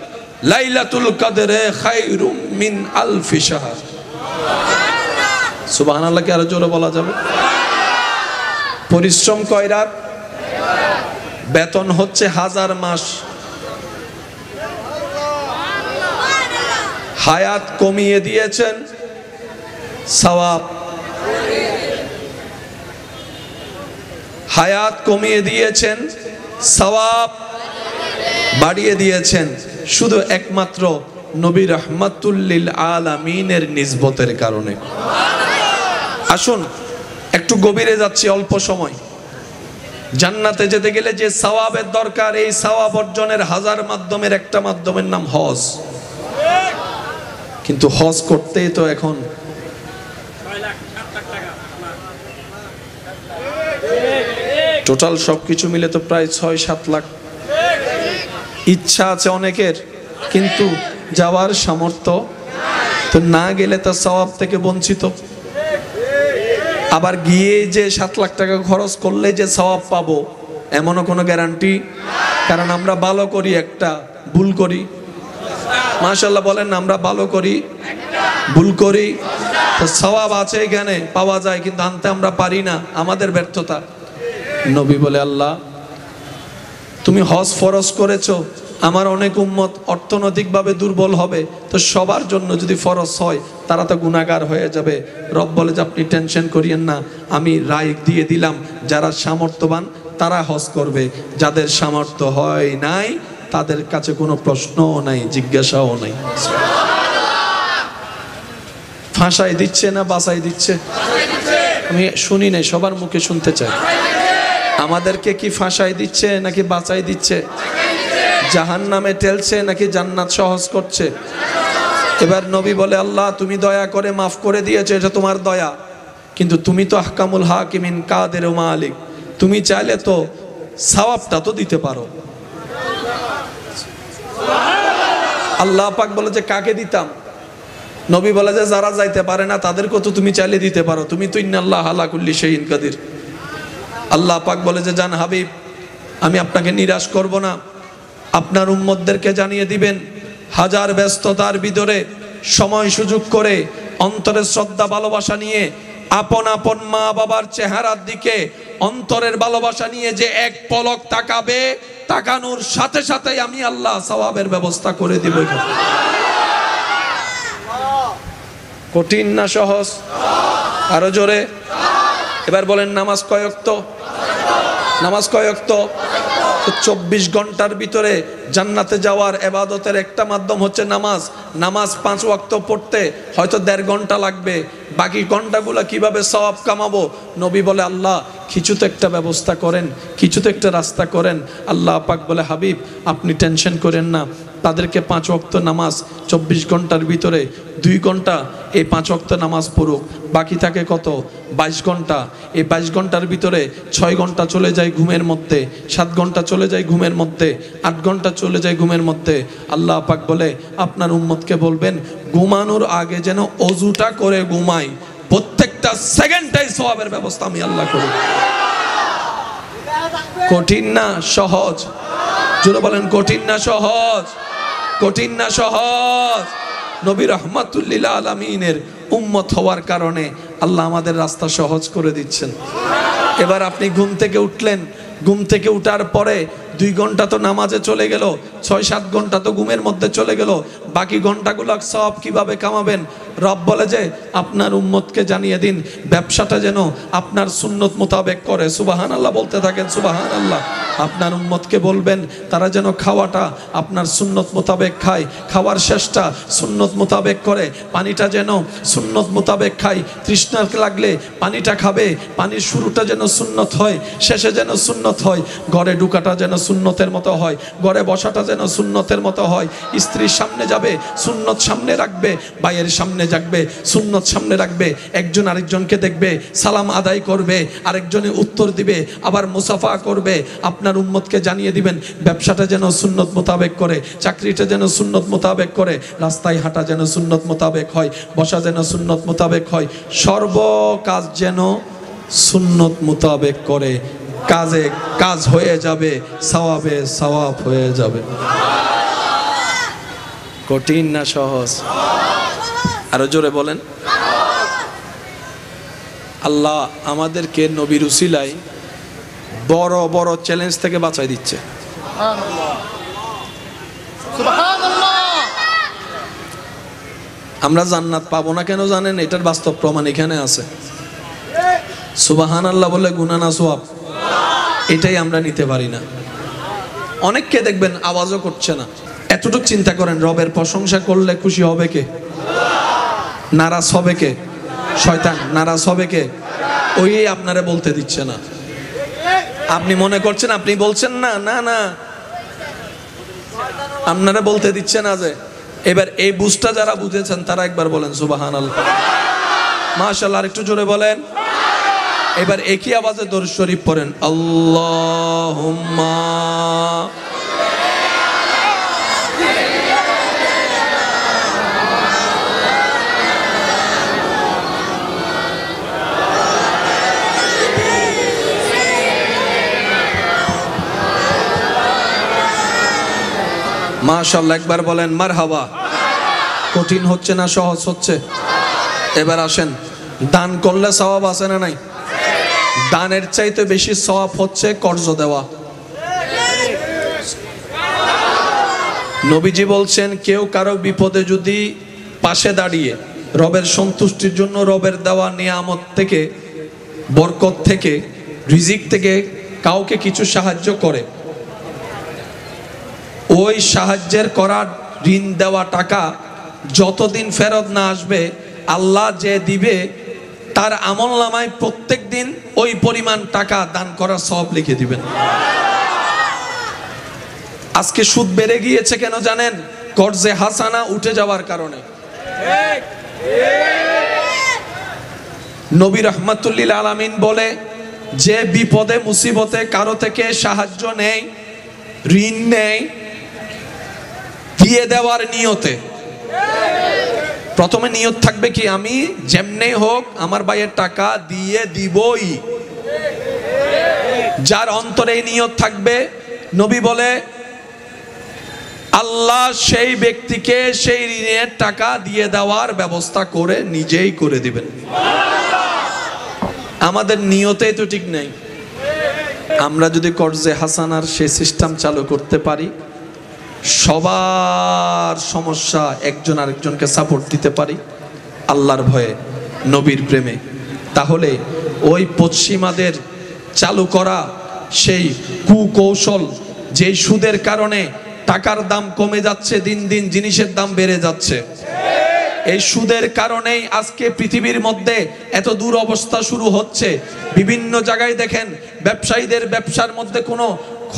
লাইলাতুল কদরে খায়রুম মিন আলফি শাহর। সুবহানাল্লাহ। কি আরো জোরে বলা যাবে? পরিশ্রম কয় রাত? বেতন হচ্ছে 1000 মাস। হায়াত কমিয়ে দিয়েছেন, সওয়াব। হায়াত কমিয়ে দিয়েছেন, সওয়াব বাড়িয়ে দিয়েছেন। শুধু একমাত্র নবী রাহমাতুল লিল আলামিনের নিসবতের কারণে। আসুন একটু গভীরে যাচ্ছি অল্প সময়। জান্নাতে যেতে গেলে যে সওয়াবের দরকার, এই সওয়াব অর্জনের হাজার মাধ্যমের একটা মাধ্যমের নাম হজ। কিন্তু হজ করতেই তো এখন টোটাল সবকিছু মিলে তো প্রায় ৬-৭ লাখ। ইচ্ছা আছে অনেকের, কিন্তু যাওয়ার সামর্থ্য তো না গেলে তার সওয়াব থেকে বঞ্চিত। আবার গিয়ে যে ৭ লাখ টাকা খরচ করলে যে সওয়াব পাবো এমনও কোনো গ্যারান্টি। কারণ আমরা ভালো করি একটা, ভুল করি। মাশাআল্লাহ বলেন, আমরা ভালো করি, ভুল করি। তো সওয়াব আছে এখানে পাওয়া যায়, কিন্তু আনতে আমরা পারি না, আমাদের ব্যর্থতা। নবী বলে, আল্লাহ তুমি হজ ফরজ করেছো, আমার অনেক উম্মত অর্থনৈতিকভাবে দুর্বল হবে, তো সবার জন্য যদি ফরজ হয় তারা তো গুনাহগার হয়ে যাবে। রব বলে যে আপনি টেনশন করিয়েন না, আমি রায় দিয়ে দিলাম যারা সামর্থ্যবান তারা হজ করবে, যাদের সামর্থ্য হয় নাই তাদের কাছে কোনো প্রশ্নও নাই, জিজ্ঞাসাও নাই। ফাঁসাই দিচ্ছে না বাঁচাই দিচ্ছে? আমি শুনি নাই, সবার মুখে শুনতে চাই। আমাদেরকে কি ফাঁসাই দিচ্ছে নাকি বাঁচাই দিচ্ছে? জাহান্নামে ঠেলছে নাকি জান্নাত সহজ করছে? এবার নবী বলে, আল্লাহ তুমি দয়া করে মাফ করে দিয়েছো, এটা তোমার দয়া, কিন্তু তুমি তো আহকামুল হাকিমিন কাদের ও মালিক, তুমি চাইলে তো সওয়াবটা তো দিতে পারো। আল্লাহ পাক বলে যে কাকে দিতাম? নবী বলে যে যারা যাইতে পারে না তাদেরকে তো তুমি চাইলে দিতে পারো, তুমি তো ইন্নাল্লাহ আলা কুল্লি শাইইন কাদির। আল্লাহ পাক বলে যে জান হাবিব, আমি আপনাকে নিরাশ করব না, আপনার উম্মতদেরকে জানিয়ে দিবেন হাজার ব্যস্ততার ভিতরে সময় সুযোগ করে অন্তরের শ্রদ্ধা ভালোবাসা নিয়ে আপন আপন মা বাবার চেহারার দিকে অন্তরের ভালোবাসা নিয়ে যে এক পলক তাকাবে, তাকানোর সাথে সাথেই আমি আল্লাহ সওয়াবের ব্যবস্থা করে দিব। কঠিন না সহজ? আরো জোরে। এবার বলেন নামাজ কয় ওয়াক্ত? নামাজ কয় ওয়াক্ত? 24 ঘন্টার ভিতরে জান্নাতে যাওয়ার ইবাদতের একটা মাধ্যম হচ্ছে নামাজ। নামাজ 5 ওয়াক্ত পড়তে হয়তো 1.5 ঘন্টা লাগবে, বাকি ঘন্টাগুলো কিভাবে সওয়াব কামাবো? নবী বলে, আল্লাহ কিছু তো একটা ব্যবস্থা করেন, কিছু তো একটা রাস্তা করেন। আল্লাহ পাক বলে, হাবিব আপনি টেনশন করেন না, তাদেরকে 5 ওয়াক্ত নামাজ 24 ঘন্টার ভিতরে 2 ঘন্টা এই 5 ওয়াক্ত নামাজ পড়ুক, বাকি থাকে কত? 22 ঘন্টা। এই 22 ঘন্টার ভিতরে 6 ঘন্টা চলে যায় ঘুমের মধ্যে, 7 ঘন্টা চলে যায় ঘুমের মধ্যে, 8 ঘন্টা চলে যায় ঘুমের মধ্যে। আল্লাহ পাক বলে আপনার উম্মতকে বলবেন ঘুমানোর আগে যেন ওযুটা করে ঘুমায়, প্রত্যেকটা সেকেন্ডটাই সওয়াবের ব্যবস্থা আমি আল্লাহ করি। কঠিন না সহজ? জোরে বলেন কঠিন না সহজ? কঠিন না সহজ? নবী রাহমাতুল লিল আলামিনের উম্মত হওয়ার কারণে আল্লাহ আমাদের রাস্তা সহজ করে দিচ্ছেন। এবার আপনি ঘুম থেকে উঠলেন, ঘুম থেকে উঠার পরে 2 ঘন্টা তো নামাজে চলে গেল, 6-7 ঘন্টা তো ঘুমের মধ্যে চলে গেল, বাকি ঘন্টাগুলো সওয়াব কিভাবে কামাবেন? রব বলে যে আপনার উম্মতকে জানিয়ে দিন ব্যবসাটা যেন আপনার সুন্নত মোতাবেক করে। সুবহানাল্লাহ বলতে থাকেন, সুবহানাল্লাহ। আপনার উম্মতকে বলবেন তারা যেন খাওয়াটা আপনার সুন্নত মোতাবেক খায়, খাওয়ার শেষটা সুন্নত মোতাবেক করে, পানিটা যেন সুন্নত মোতাবেক খায়, তৃষ্ণা লাগলে পানিটা খাবে, পানির শুরুটা যেন সুন্নত হয়, শেষে যেন সুন্নত হয়, ঘরে ঢুকাটা যেন সুন্নতের মতো হয়, ঘরে বসাটা যেন সুন্নতের মতো হয়, স্ত্রীর সামনে যাবে সুন্নত সামনে রাখবে, ভাইয়ের সামনে যাবে সুন্নত সামনে রাখবে, একজন আরেকজনকে দেখবে সালাম আদায় করবে, আরেকজনে উত্তর দিবে, আবার মুসাফা করবে। আপনার উম্মতকে জানিয়ে দিবেন ব্যবসাটা যেন সুন্নত মোতাবেক করে, চাকরিটা যেন সুন্নত মোতাবেক করে, রাস্তায় হাঁটা যেন সুন্নত মোতাবেক হয়, বসা যেন সুন্নত মোতাবেক হয়, সর্ব কাজ যেন সুন্নত মোতাবেক করে। কাজে কাজ হয়ে যাবে, সওয়াবে সওয়াব হয়ে যাবে। কঠিন না সহজ? আরো জোরে বলেন। আল্লাহ আমাদেরকে নবীর উসিলায় বড় বড় চ্যালেঞ্জ থেকে বাঁচাই দিচ্ছে। আমরা জান্নাত পাবো না কেন জানেন? এটার বাস্তব প্রমাণ এখানে আছে। সুবহানাল্লাহ বলে গুনাহ না সওয়াব, এটাই আমরা নিতে পারি না। অনেককে দেখবেন আওয়াজও করছে না, এতটুকু চিন্তা করেন, রবের প্রশংসা করলে খুশি হবে কে? নারাজ হবে কে? শয়তান। নারাজ হবে কে? ওই আপনারে বলতে দিচ্ছে না। আপনি মনে করছেন আপনি বলছেন না, না না, আপনারা বলতে দিচ্ছে না। যে এবার এই বুঝটা যারা বুঝেছেন তারা একবার বলেন সুবহানাল্লাহ, মাশাআল্লাহ। আর একটু জোরে বলেন। এবার একই আওয়াজে দরুদ শরীফ পড়েন, আল্লাহুম্মা মাশাআল্লাহ। একবার বলেন মারহাবা। কঠিন হচ্ছে না সহজ হচ্ছে? এবার আসেন, দান করলে সওয়াব আছে না নাই? দানের চাইতে বেশি সওয়াব হচ্ছে কর্জ দেওয়া। নবীজি বলছেন, কেউ কারো বিপদে যদি পাশে দাঁড়িয়ে রবের সন্তুষ্টির জন্য রবের দেওয়া নিয়ামত থেকে, বরকত থেকে, রিজিক থেকে কাউকে কিছু সাহায্য করে, ওই সাহায্যের করা ঋণ দেওয়া টাকা যতদিন ফেরত না আসবে, আল্লাহ যে দিবে তার আমলনামায় প্রত্যেক দিন ওই পরিমাণ টাকা দান করার সওয়াব লিখে দিবেন। আজকে সুদ বেড়ে গিয়েছে কেন জানেন? কর্জে হাসানা উঠে যাওয়ার কারণে। নবী রাহমাতুল লিল আলামিন বলে, যে বিপদে মুসিবতে কারো থেকে সাহায্য নেয়, ঋণ নেয়, দিয়ে দেওয়ার নিয়তে, প্রথমে নিয়ত থাকবে কি, আমি যেমনি হোক আমার ভাইয়ের টাকা দিয়ে দিবই। যার অন্তরে এই নিয়ত থাকবে, নবী বলে আল্লাহ সেই ব্যক্তিকে সেই ঋণের টাকা দিয়ে দেওয়ার ব্যবস্থা করে নিজেই করে দিবেন। আমাদের নিয়তেই তো ঠিক নেই। আমরা যদি কর্জে হাসানার সেই সিস্টেম চালু করতে পারি, সবার সমস্যা একজন আরেকজনকে সাপোর্ট দিতে পারি আল্লাহর ভয়ে, নবীর প্রেমে, তাহলে ওই পশ্চিমাদের চালু করা সেই কুকৌশল, যেই সুদের কারণে টাকার দাম কমে যাচ্ছে, দিন দিন জিনিসের দাম বেড়ে যাচ্ছে, এই সুদের কারণেই আজকে পৃথিবীর মধ্যে এত দুরবস্থা শুরু হচ্ছে। বিভিন্ন জায়গায় দেখেন ব্যবসায়ীদের ব্যবসার মধ্যে কোনো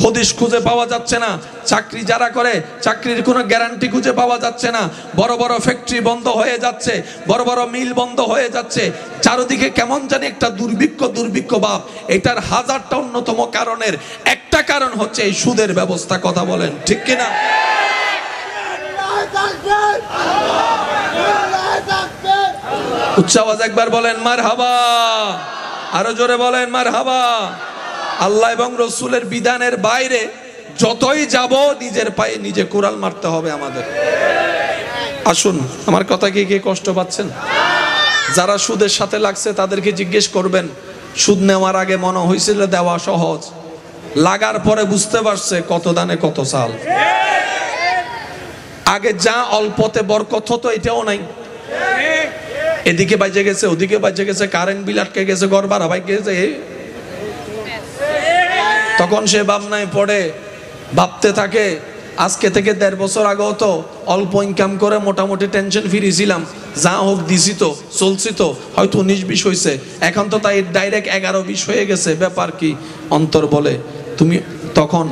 হদিশ খুঁজে পাওয়া যাচ্ছে না। চাকরি যারা করে চাকরির কোনো গ্যারান্টি খুঁজে পাওয়া যাচ্ছে না। বড় বড় ফ্যাক্টরি বন্ধ হয়ে যাচ্ছে, বড় বড় মিল বন্ধ হয়ে যাচ্ছে। চারিদিকে কেমন জানি একটা দুর্ভিক্ষ ভাব। এটার হাজারটা অন্যতম কারণের একটা কারণ হচ্ছে এই সুদের ব্যবস্থা। কথা বলেন ঠিক কিনা? উচ্চ আওয়াজ একবার বলেন মারহাবা। আরো জোরে বলেন মারহাবা। আল্লাহ এবং রসুলের বিধানের বাইরে যতই যাব, নিজের পায়ে নিজে কুড়াল মারতে হবে আমাদের। আসুন, আমার কথা কি কে কষ্ট পাচ্ছেন? যারা সুদের সাথে লাগছে তাদেরকে জিজ্ঞেস করবেন, সুদ নেওয়ার আগে মনে হয়েছিল দেওয়া সহজ, লাগার পরে বুঝতে পারছে কত দানে কত চাল। আগে যা অল্পতে বরকত হতো এটাও নাই। এদিকে বাজে গেছে, ওদিকে বাজে গেছে, কারেন্ট বিল আটকে গেছে, ঘর ভাড়া ভাই গেছে। তখন সে ভাবনায় পড়ে, ভাবতে থাকে আজকে থেকে 1.5 বছর আগেও তো অল্প ইনকাম করে মোটামুটি টেনশন ফ্রি ছিলাম, যা হোক দিছি তো, চলছি তো, হয়তো 19-20 হয়েছে, এখন তো তাই ডাইরেক্ট 11-20 হয়ে গেছে, ব্যাপার কি? অন্তর বলে তুমি তখন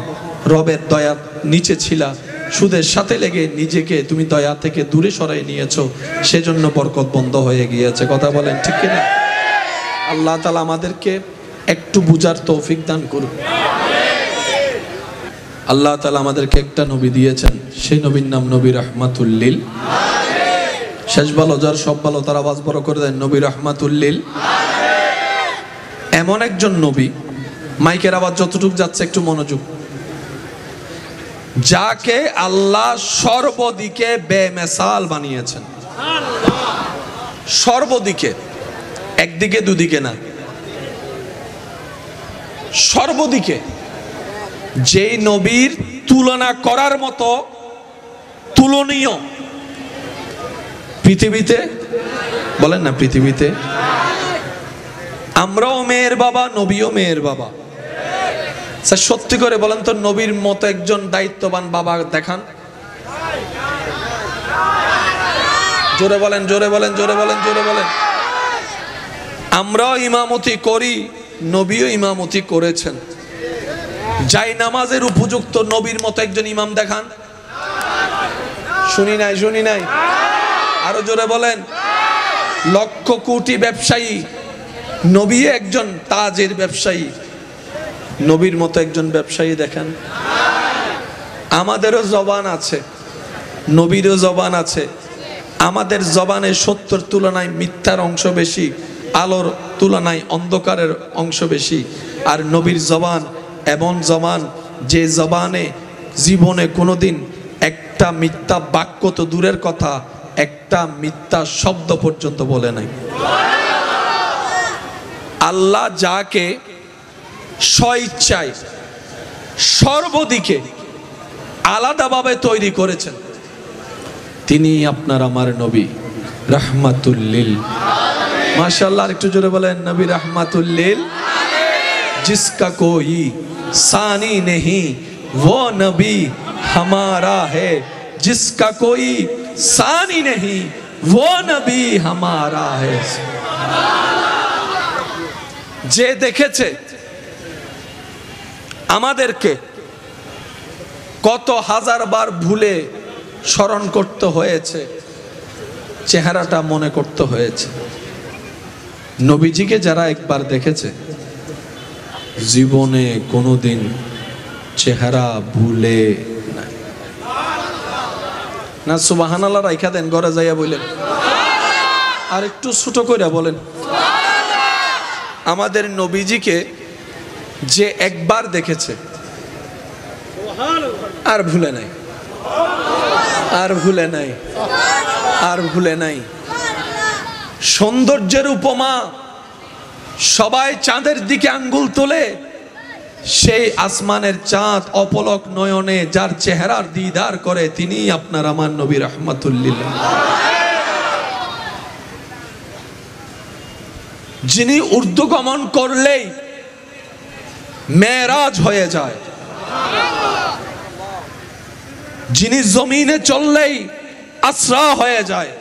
রবের দয়া নিচে ছিলা, সুদের সাথে লেগে নিজেকে তুমি দয়া থেকে দূরে সরাই নিয়েছো, সেজন্য বরকত বন্ধ হয়ে গিয়েছে। কথা বলেন ঠিক কিনা? আল্লাহ তাআলা আমাদেরকে একটু বুঝার তৌফিক দান করুন। আল্লাহ তাআলা আমাদেরকে একটা নবী দিয়েছেন, সেই নবীর নাম নবী রাহমাতুল লিল। শেষ ভালো যার সব ভালো, তার আওয়াজ বড় করে দেন, নবী রাহমাতুল লিল। এমন একজন নবী, মাইকের আওয়াজ যতটুকু যাচ্ছে একটু মনোযোগ, যাকে আল্লাহ সর্বদিকে বেমিসাল বানিয়েছেন। সর্বদিকে, একদিকে দুদিকে না, সর্বদিকে। যেই নবীর তুলনা করার মতো, তুলনীয় পৃথিবীতে, বলেন না পৃথিবীতে, আমরাও মেয়ের বাবা, নবীও মেয়ের বাবা। সত্যি করে বলেন তো, নবীর মতো একজন দায়িত্ববান বাবা দেখান। জোরে বলেন, জোরে বলেন, জোরে বলেন, জোরে বলেন। আমরাও ইমামতি করি, নবীও ইমামতি করেছেন। যাই নামাজের উপযুক্ত নবীর মতো একজন ইমাম দেখান। শুনি নাই, শুনি নাই, আরো জোরে বলেন। লক্ষ কোটি ব্যবসায়ী, নবী একজন তাজের ব্যবসায়ী, নবীর মতো একজন ব্যবসায়ী দেখান। আমাদেরও জবান আছে, নবীরও জবান আছে। আমাদের জবানে সত্যের তুলনায় মিথ্যার অংশ বেশি, আলোর তুলনায় অন্ধকারের অংশ বেশি। আর নবীর জবান এমন জবান, যে জবানে জীবনে কোনোদিন একটা মিথ্যা বাক্য তো দূরের কথা, একটা মিথ্যা শব্দ পর্যন্ত বলে নাই। আল্লাহ যাকে স্বইচ্ছায় সর্বদিকে আলাদাভাবে তৈরি করেছেন, তিনি আপনার আমার নবী রাহমাতুল লিল। মাশাআল্লাহ, একটু জোরে বলেন, নবী রাহমাতুল লিল। जिसका कोई सानी नहीं वो नबी हमारा है, जिसका कोई सानी नहीं वो नबी हमारा है। যে দেখেছে আমাদেরকে কত হাজার বার ভুলে স্মরণ করতে হয়েছে, চেহারাটা মনে করতে হয়েছে। নবীজিকে যারা একবার দেখেছে, জীবনে কোনোদিন চেহারা ভুলে না। সুবহানাল্লাহ রাইখা দেন, ঘরে যাইয়া বললেন, আর একটু ছোট করে বলেন। আমাদের নবীজিকে যে একবার দেখেছে আর ভুলে নাই, আর ভুলে নাই, আর ভুলে নাই। সৌন্দর্যের উপমা, সবাই চাঁদের দিকে আঙ্গুল তোলে, সেই আসমানের চাঁদ অপলক নয়নে যার চেহারার দিদার করে, তিনি আপনার আমার নবী রাহমাতুল লিল। যিনি উর্দু গমন করলেই মেরাজ হয়ে যায়, যিনি জমিনে চললেই আসরা হয়ে যায়,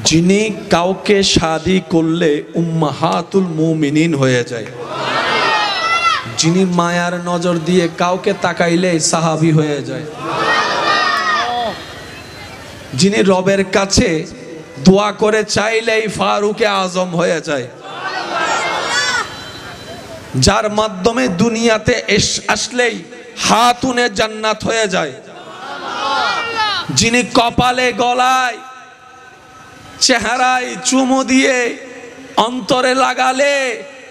যিনি কাউকে শাদী করলে উম্মাহাতুল মুমিনিন হয়ে যায়, যিনি মায়ার নজর দিয়ে কাউকে তাকাইলে সাহাবী হয়ে যায়, যিনি রবের কাছে দোয়া করে চাইলেই ফারুকে আজম হয়ে যায়, যার মাধ্যমে দুনিয়াতে আসলেই হাতুনে জান্নাত হয়ে যায়, যিনি কপালে গলায় চেহারায় চুমু দিয়ে অন্তরে লাগালে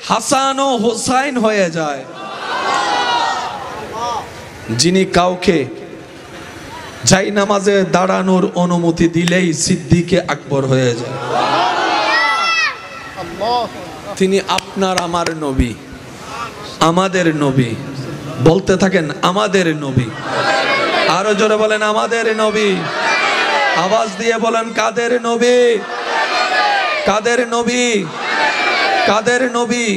হাসান ও হুসাইন হয়ে যায়, যিনি কাউকে যাই নামাজে দাঁড়ানোর অনুমতি দিলেই সিদ্দিকে আকবর হয়ে যায়, তিনি আপনার আমার নবী, আমাদের নবী। বলতে থাকেন আমাদের নবী, আরো জোরে বলেন আমাদের নবী, আওয়াজ দিয়ে বলেন কাদের নবী, কাদের নবী, কাদের নবী।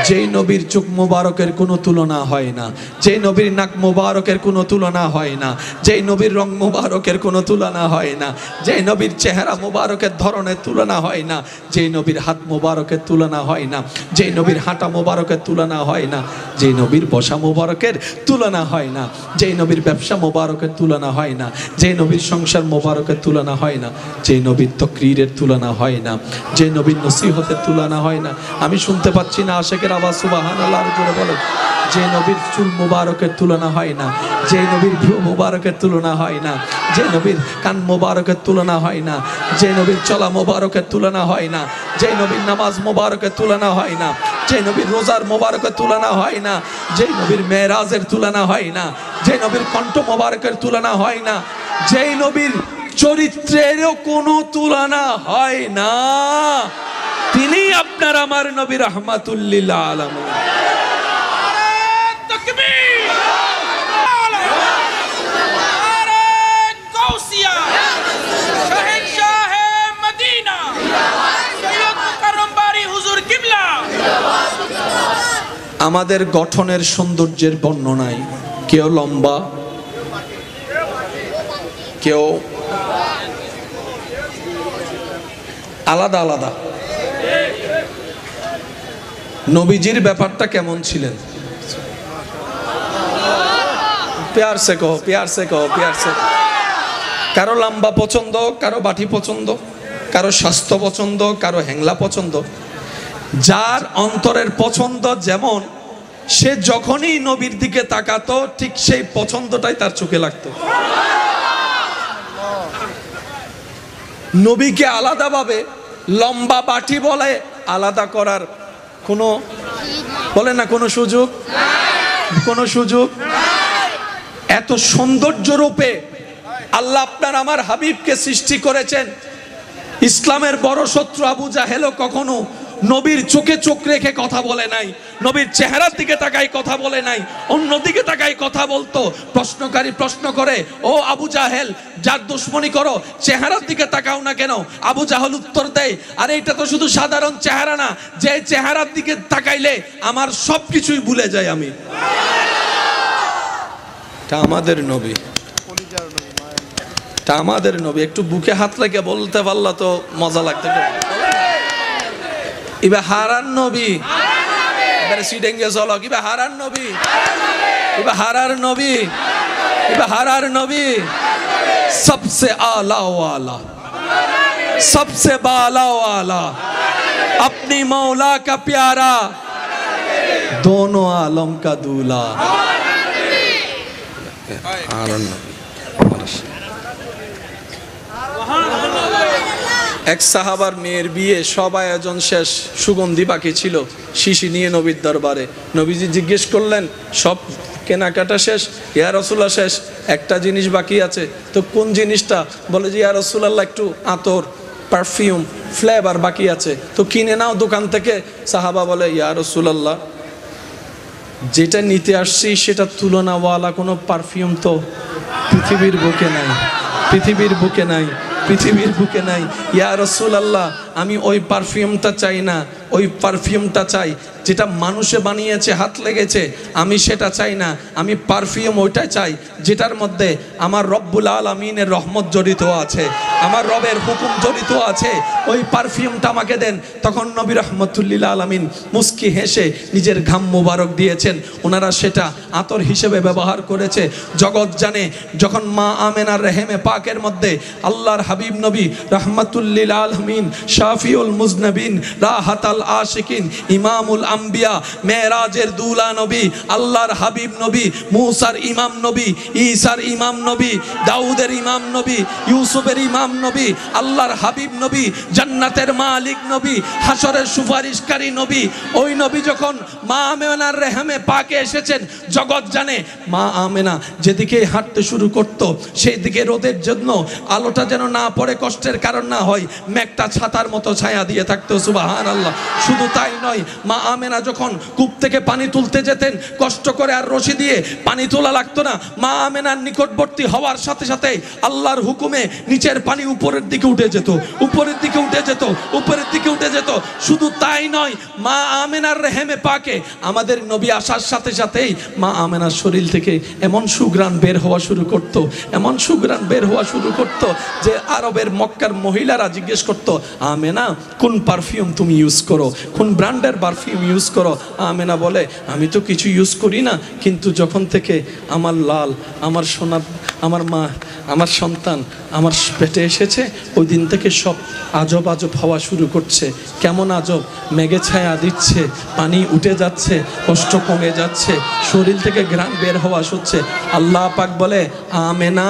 যেই নবীর চোখ মোবারকের কোনো তুলনা হয় না, যেই নবীর নাক মোবারকের কোনো তুলনা হয় না, যেই নবীর রং মোবারকের কোনো তুলনা হয় না, যেই নবীর চেহারা মোবারকের ধরনের তুলনা হয় না, যেই নবীর হাত মোবারকের তুলনা হয় না, যেই নবীর হাঁটা মোবারকের তুলনা হয় না, যেই নবীর বসা মোবারকের তুলনা হয় না, যেই নবীর ব্যবসা মোবারকের তুলনা হয় না, যেই নবীর সংসার মোবারকের তুলনা হয় না, যেই নবীর তকরীরের তুলনা হয় না, যেই নবীর নসিহতের তুলনা হয় না। আমি শুনতে পাচ্ছি না আশেকের আওয়াজ, সুবহানাল্লাহ জোরে বলেন। যে নবীর চুল মোবারকের তুলনা হয় না, যে নবীর ভ্রু মোবারকের তুলনা হয় না, যে নবীর কান মোবারকের তুলনা হয় না, যে নবীর চলা মোবারকের তুলনা হয় না, যে নবীর নামাজ মোবারকের তুলনা হয় না, যে নবীর রোজার মোবারকের তুলনা হয় না, যে নবীর মেরাজের তুলনা হয় না, যে নবীর কণ্ঠ মোবারকের তুলনা হয় না, যে নবীর চরিত্রেরও কোনো তুলনা হয় না, তিনি আপনার আমার নবী রাহমাতুল লিল আলামিন। আমাদের গঠনের সৌন্দর্যের বর্ণনায় কেউ লম্বা, কেউ আলাদা আলাদা। নবীজির ব্যাপারটা কেমন ছিলেন? প্যার সে কহো, প্যার সে কহো, প্যার সে। কারো লম্বা পছন্দ, কারো বাটি পছন্দ, কারো স্বাস্থ্য পছন্দ, কারো হ্যাংলা পছন্দ। যার অন্তরের পছন্দ যেমন, সে যখনই নবীর দিকে তাকাতো ঠিক সেই পছন্দটাই তার চোখে লাগতো। নবীকে আলাদাভাবে লম্বা বাটি বলে আলাদা করার কোনো বলে না কোনো সুযোগ, কোনো সুযোগ। এত সৌন্দর্য রূপে আল্লাহ আপনার আমার হাবিবকে সৃষ্টি করেছেন। ইসলামের বড় শত্রু আবু জাহেলও কখনো নবীর চোখে চোখ রেখে কথা বলে নাই, নবীর চেহারার দিকে তাকাই কথা বলে নাই, অন্যদিকে তাকাই কথা বলতো। প্রশ্নকারী প্রশ্ন করে, ও আবু জাহেল, যার দুশমনি করো চেহারার দিকে তাকাও না কেন? আবু জাহেল উত্তর দেয়, আরে এটা তো শুধু সাধারণ চেহারা না, যে চেহারার দিকে তাকাইলে আমার সবকিছুই ভুলে যাই আমি। এটা আমাদের নবী, এটা আমাদের নবী। একটু বুকে হাত রেখে বলতে পারলা তো মজা লাগতো। ইবা হারান নবী, এবারে সিডেঙ্গে চলো। ইবা হারান নবী, ইবা হারার নবী, ইবা হারার নবী। सबसे आला वाला, सबसे बाला वाला, अपनी मौला का प्यारा, दोनों आलम का दूल्हा। এক সাহাবার মেয়ের বিয়ে, সব আয়োজন শেষ, সুগন্ধি বাকি ছিল, শিশি নিয়ে নবীর দরবারে। নবীজি জিজ্ঞেস করলেন, সব কেনাকাটা শেষ? ইয়া রাসূলুল্লাহ শেষ, একটা জিনিস বাকি আছে। তো কোন জিনিসটা? বলে যে ইয়া রাসূলুল্লাহ একটু আতর, পারফিউম, ফ্লেভার বাকি আছে, তো কিনে নাও দোকান থেকে। সাহাবা বলে, ইয়া রাসূলুল্লাহ যেটা নিতে আসছি সেটা তুলনাওয়ালা কোনো পারফিউম তো পৃথিবীর বুকে নাই, পৃথিবীর বুকে নাই, পৃথিবীর বুকে নাই। ইয়া রাসূলুল্লাহ আমি ওই পারফিউমটা চাই না, ওই পারফিউমটা চাই যেটা মানুষে বানিয়েছে, হাত লেগেছে, আমি সেটা চাই না। আমি পারফিউম ওইটাই চাই যেটার মধ্যে আমার রব্বুল আলামিনের রহমত জড়িত আছে, আমার রবের হুকুম জড়িত আছে। ওই পারফিউমটা আমাকে দেন। তখন নবী রহমতুল্লিল আলামিন মুস্কি হেসে নিজের ঘাম মুবারক দিয়েছেন। ওনারা সেটা আতর হিসেবে ব্যবহার করেছে। জগৎ জানে, যখন মা আমেনার রেহেমে পাকের মধ্যে আল্লাহর হাবিব নবী রহমতুল্লিল আলামিন, শাফিউল মুজনবিন, রাহাতাল আশিকিন, ইমামুল আম্বিয়া, মেরাজের দুলা নবী, আল্লাহর হাবিব নবী, মুসার ইমাম নবী, ঈসার ইমাম নবী, দাউদের ইমাম নবী, ইউসুফের ইমাম নবী, আল্লাহর হাবিব নবী, জান্নাতের মালিক নবী, হাসরের সুপারিশকারী নবী। ওই নবী যখন মা আমেনার রেহেমে পাকে এসেছেন, জগৎ জানে মা আমেনা যেদিকে হাঁটতে শুরু করত সেই দিকে রোদের জন্য আলোটা যেন না পড়ে, কষ্টের কারণ না হয়, মেঘটা ছাতার মতো ছায়া দিয়ে থাকতো। সুবহানাল্লাহ। শুধু তাই নয়, মা আমেনা যখন কূপ থেকে পানি তুলতে যেতেন, কষ্ট করে আর রশি দিয়ে পানি তোলা লাগতো না। মা আমেনার নিকটবর্তী হওয়ার সাথে সাথে আল্লাহর হুকুমে নিচের পানি উপরের দিকে উঠে যেত, উপরের দিকে উঠে যেত, উপরের দিকে উঠে যেত। শুধু তাই নয়, মা আমেনার রেহেমে পাকে আমাদের নবী আসার সাথে সাথেই মা আমেনার শরীর থেকে এমন সুঘ্রাণ বের হওয়া শুরু করত, এমন সুঘ্রাণ বের হওয়া শুরু করত যে আরবের মক্কার মহিলারা জিজ্ঞেস করতো, আমেনা কোন পারফিউম তুমি ইউজ করো, কোন ব্র্যান্ডের পারফিউম ইউজ করো? আমেনা বলে, আমি তো কিছু ইউজ করি না, কিন্তু যখন থেকে আমার লাল, আমার সোনা, আমার মা, আমার সন্তান আমার পেটে এসেছে, ওই দিন থেকে সব আজব আজব হওয়া শুরু করছে। কেমন আজব? মেঘে ছায়া দিচ্ছে, পানি উঠে যাচ্ছে, কষ্ট কমে যাচ্ছে, শরীর থেকে ঘ্রাণ বের হওয়া হচ্ছে। আল্লাহ পাক বলে, আমেনা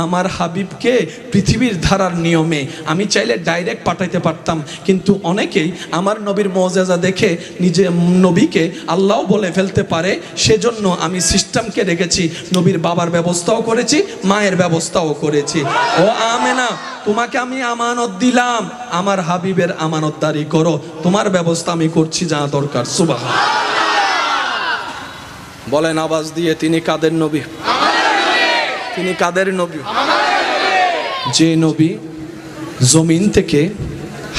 আমার হাবিবকে পৃথিবীর ধারার নিয়মে আমি চাইলে ডাইরেক্ট পাঠাইতে পারতাম, কিন্তু অনেকেই আমার নবীর মুআজিজা দেখে নিজে নবীকে আল্লাহ বলে ফেলতে পারে, সেজন্য আমি সিস্টেমকে রেখেছি। নবীর বাবার ব্যবস্থাও করেছি, মায়ের ব্যবস্থাও করেছি। ও আমেনা, তোমাকে আমি আমানত দিলাম, আমার হাবিবের আমানতদারি করো, তোমার ব্যবস্থা আমি করছি যা দরকার। সুবহানাল্লাহ। বলেন আওয়াজ দিয়ে, তিনি কাদের নবী? তিনি কাদের নবী? যে নবী জমিন থেকে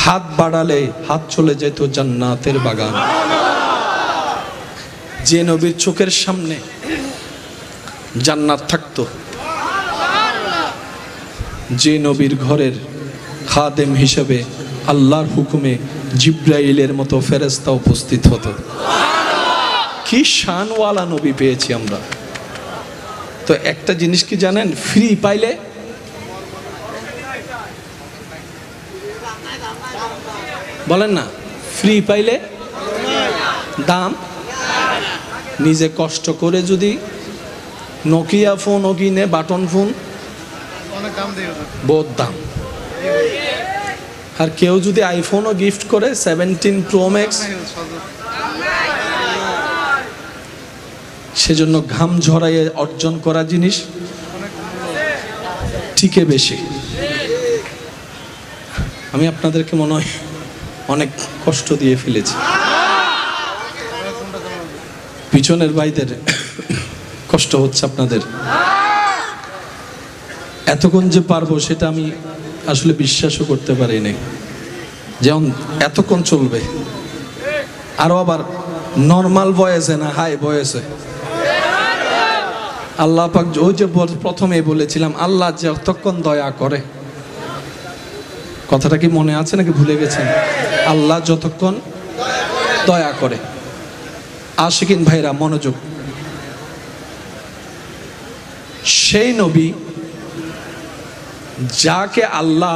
হাত বাড়ালে হাত চলে যেত জান্নাতের বাগান, যে নবীর চোখের সামনে জান্নাত থাকতো, যে নবীর ঘরের খাদেম হিসেবে আল্লাহর হুকুমে জিব্রাইলের মতো ফেরেশতা উপস্থিত হতো। কি শানওয়ালা নবী পেয়েছি আমরা। তো একটা জিনিস কি জানেন, ফ্রি পাইলে বলেন না, ফ্রি পাইলে দাম। নিজে কষ্ট করে যদি নোকিয়া ফোন কিনে, বাটন ফোন, বহুত দাম। আর কেউ যদি আইফোনও গিফট করে 17 Pro Max, সেজন্য ঘাম ঝরাইয়ে অর্জন করা জিনিস টিকে বেশি। আমি আপনাদেরকে মনে হয় অনেক কষ্ট দিয়ে ফেলেছি, পিছনের ভাইদের কষ্ট হচ্ছে আপনাদের। এতক্ষণ যে পারবো সেটা আমি আসলে বিশ্বাসও করতে পারি নাই, যেমন এতক্ষণ চলবে। আরো আবার নর্মাল বয়সে না, হাই বয়সে। আল্লাহ পাক ওই যে প্রথমে বলেছিলাম, আল্লাহ যতক্ষণ দয়া করে, কথাটা কি মনে আছে নাকি ভুলে গেছেন? আল্লাহ যতক্ষণ দয়া করে। আশিকিন ভাইরা মনোযোগ, সেই নবী যাকে আল্লাহ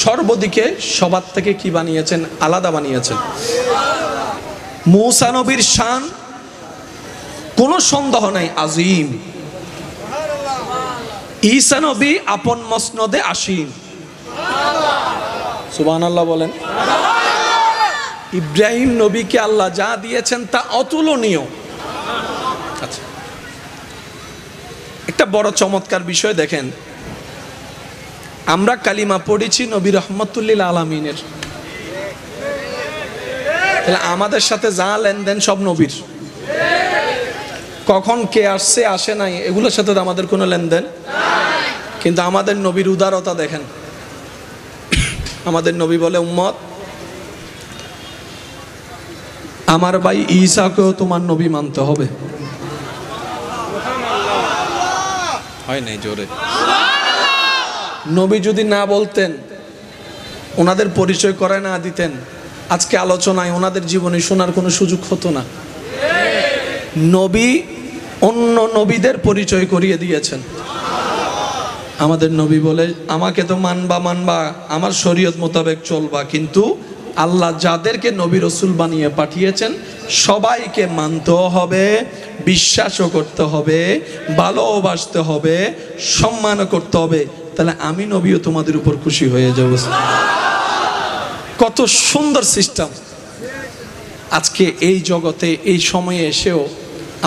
সর্বদিকে সবার থেকে কি বানিয়েছেন, আলাদা বানিয়েছেন। মূসা নবীর শান কোনো সন্দেহ নাই আজিম। ঈসা নবী আপন মসনদে আসীন, সুবহানাল্লাহ বলেন। ইব্রাহিম নবীকে আল্লাহ যা দিয়েছেন তা অতুলনীয়। আচ্ছা, একটা বড় চমৎকার বিষয় দেখেন, আমরা কালিমা পড়েছি নবী রহমতুল্লিল আলামিনের, তাহলে আমাদের সাথে যা লেনদেন সব নবীর। কখন কে আসছে আসে নাই এগুলোর সাথে তো আমাদের কোনো লেনদেন, কিন্তু আমাদের নবীর উদারতা দেখেন। আমাদের নবী বলে, উম্মত আমার ভাই ঈসাকেও তোমার নবী মানতে হবে। হয় নাই জোরে? নবী যদি না বলতেন, ওনাদের পরিচয় করে না দিতেন, আজকে আলোচনায় ওনাদের জীবনে শোনার কোনো সুযোগ হতো না। নবী অন্য নবীদের পরিচয় করিয়ে দিয়েছেন। আমাদের নবী বলে, আমাকে তো মানবা, আমার শরীয়ত মোতাবেক চলবা, কিন্তু আল্লাহ যাদেরকে নবী রসুল বানিয়ে পাঠিয়েছেন সবাইকে মানতেও হবে, বিশ্বাসও করতে হবে, ভালোবাসতে হবে, সম্মানও করতে হবে। তাহলে আমি নবীও তোমাদের উপর খুশি হয়ে যাব। কত সুন্দর সিস্টেম। আজকে এই জগতে এই সময়ে এসেও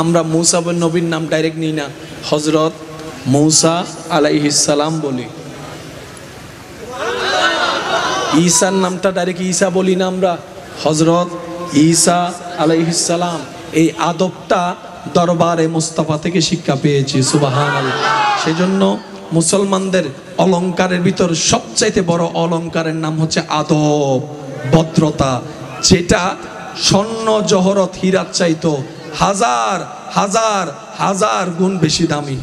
আমরা মূসা নবীর নাম ডাইরেক্ট নিই না, হযরত মূসা আলাইহিস সালাম বলি। ঈসার নামটা ডাইরেক্ট ঈসা বলি না আমরা, হযরত ঈসা আলাইহিস সালাম। এই আদবটা দরবারে মুস্তাফা থেকে শিক্ষা পেয়েছি, সুবহানাল্লাহ। সেজন্য মুসলমানদের অলংকারের ভিতর সবচাইতে বড় অলংকারের নাম হচ্ছে আদব, ভদ্রতা, যেটা স্বর্ণ জহরত হীরার চাইতো হাজার হাজার হাজার গুণ বেশি দামি।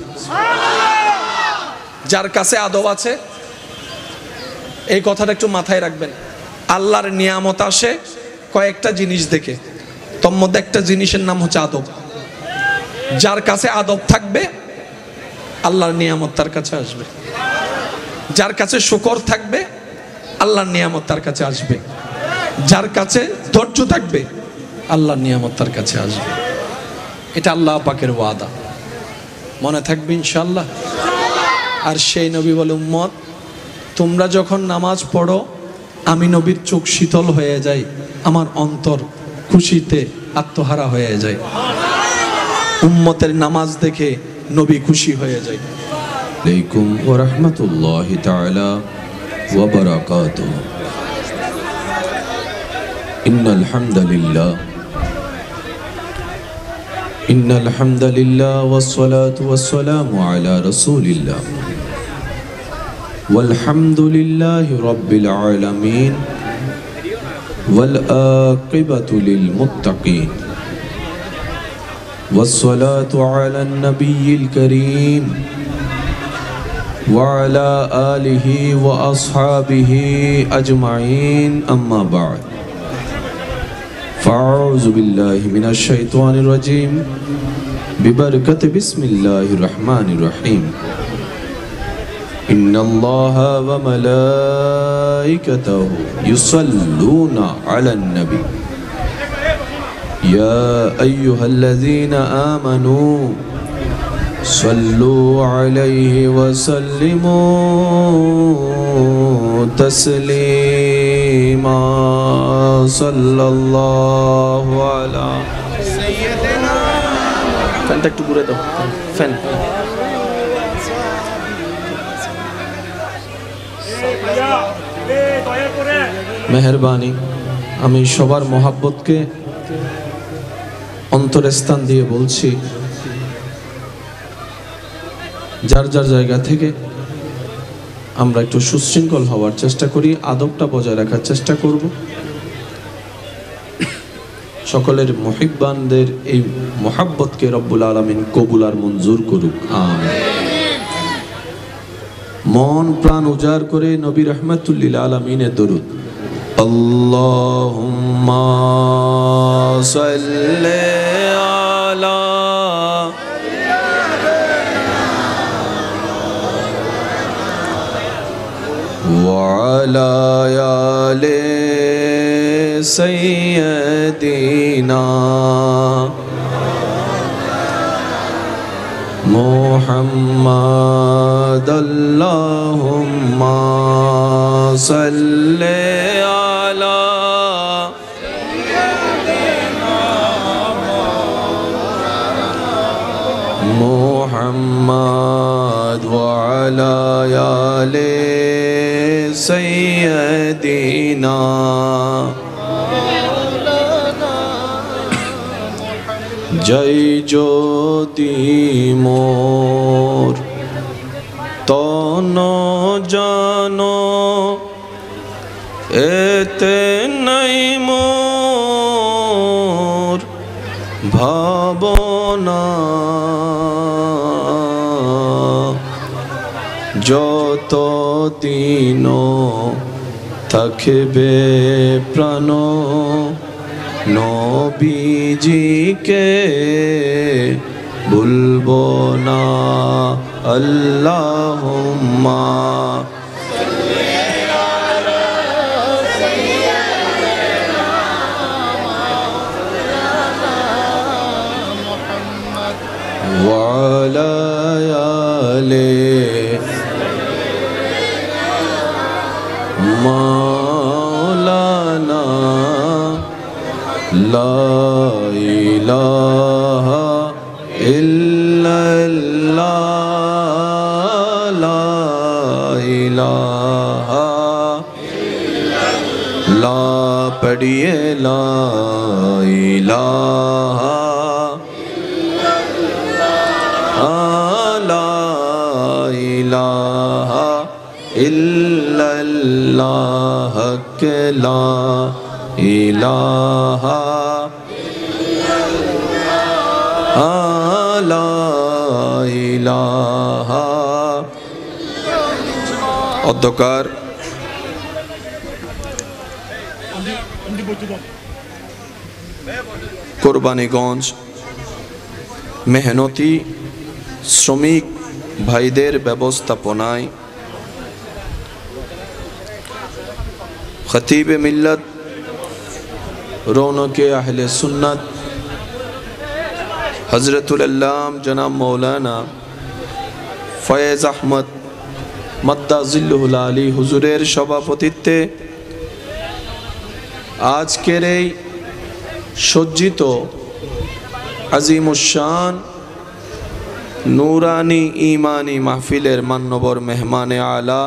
যার কাছে আদব আছে, এই কথাটা একটু মাথায় রাখবেন। আল্লাহর নিয়ামত আসে কয়েকটা জিনিস দেখে, তোর মধ্যে একটা জিনিসের নাম হচ্ছে আদব। যার কাছে আদব থাকবে আল্লাহর নিয়ামত তার কাছে আসবে। যার কাছে শুকর থাকবে আল্লাহর নিয়ামত তার কাছে আসবে। যার কাছে ধৈর্য থাকবে আল্লাহর নিয়ামত তার কাছে আসবে। এটা আল্লাহ পাকের ওয়াদা, মনে থাকবে ইনশাআল্লাহ। আর সেই নবী বলে, উম্মত তোমরা যখন নামাজ পড়ো আমি নবীর চোখ শীতল হয়ে যায়, আমার অন্তর খুশিতে আত্মহারা হয়ে যায়। উম্মতের নামাজ দেখে নবী খুশি হয়ে যায়। আলাইকুম ওয়া রাহমাতুল্লাহি তাআলা ওয়া বারাকাতুহু। ইন্নাল হামদালিল্লাহ ওয়াস সালাতু ওয়াস সালামু আলা রাসূলিল্লাহ ওয়াল হামদুলিল্লাহি রাব্বিল আলামিন ওয়াল আকিবাতু লিল মুত্তাকিন ওয়াস সালাতু আলা নবিয়্যিল কারীম وعلى آله وأصحابه أجمعين أما بعد فأعوذ بالله من الشيطان الرجيم ببركة بسم الله الرحمن الرحيم إن الله وملائكته يصلون على النبي يا أيها الذين آمنوا صلوا عليه وسلموا تسليما صلى الله على سيدنا ফ্যানটা একটু ঘুরে দাও ফ্যান মেহেরবানি আমি সবার মোহাব্বতকে অন্তরে স্থান দিয়ে বলছি যার যার জায়গা থেকে আমরা একটু সুশৃঙ্খল হওয়ার চেষ্টা করি আদবটা বজায় রাখার চেষ্টা করব সকলের মুহিব্বানদের এই মোহাব্বতকে রব্বুল আলামিন কবুল আর মঞ্জুর করুক আমিন মন প্রাণ উজাড় করে নবী রাহমাতুল্লিল আলামিনের দরুদ আল্লাহুম্মা সাল্লি আলা وعلى آل سيدنا محمد اللهم صل على محمد وعلى آل سيدنا জয় জ্যোতি মোর তন জন এতে নাই মোর ভাবনা যত দিন থাকবে প্রাণ নবীজিকে ভুলবো না আল্লাহুম্মা وعلى آله مولانا لا إله إلا الله لا إله لا पढ़िए لا إله لا إله إلا الله के ला ইলাহা লা ইলাহা অধ্যকার কোরবানীগঞ্জ মেহনতি শ্রমিক ভাইদের ব্যবস্থাপনায় খতিবে মিল্লত রৌনকে আহলে সুন্নাত হযরতুল আল্লাম জনাব মৌলানা ফয়েজ আহমদ মাদ্দাজিল্লুহুল আলী হুজুরের সভাপতিত্বে আজকের এই সজ্জিত আজিমুশান নূরানি ইমানি মাহফিলের মান্যবর মেহমানে আলা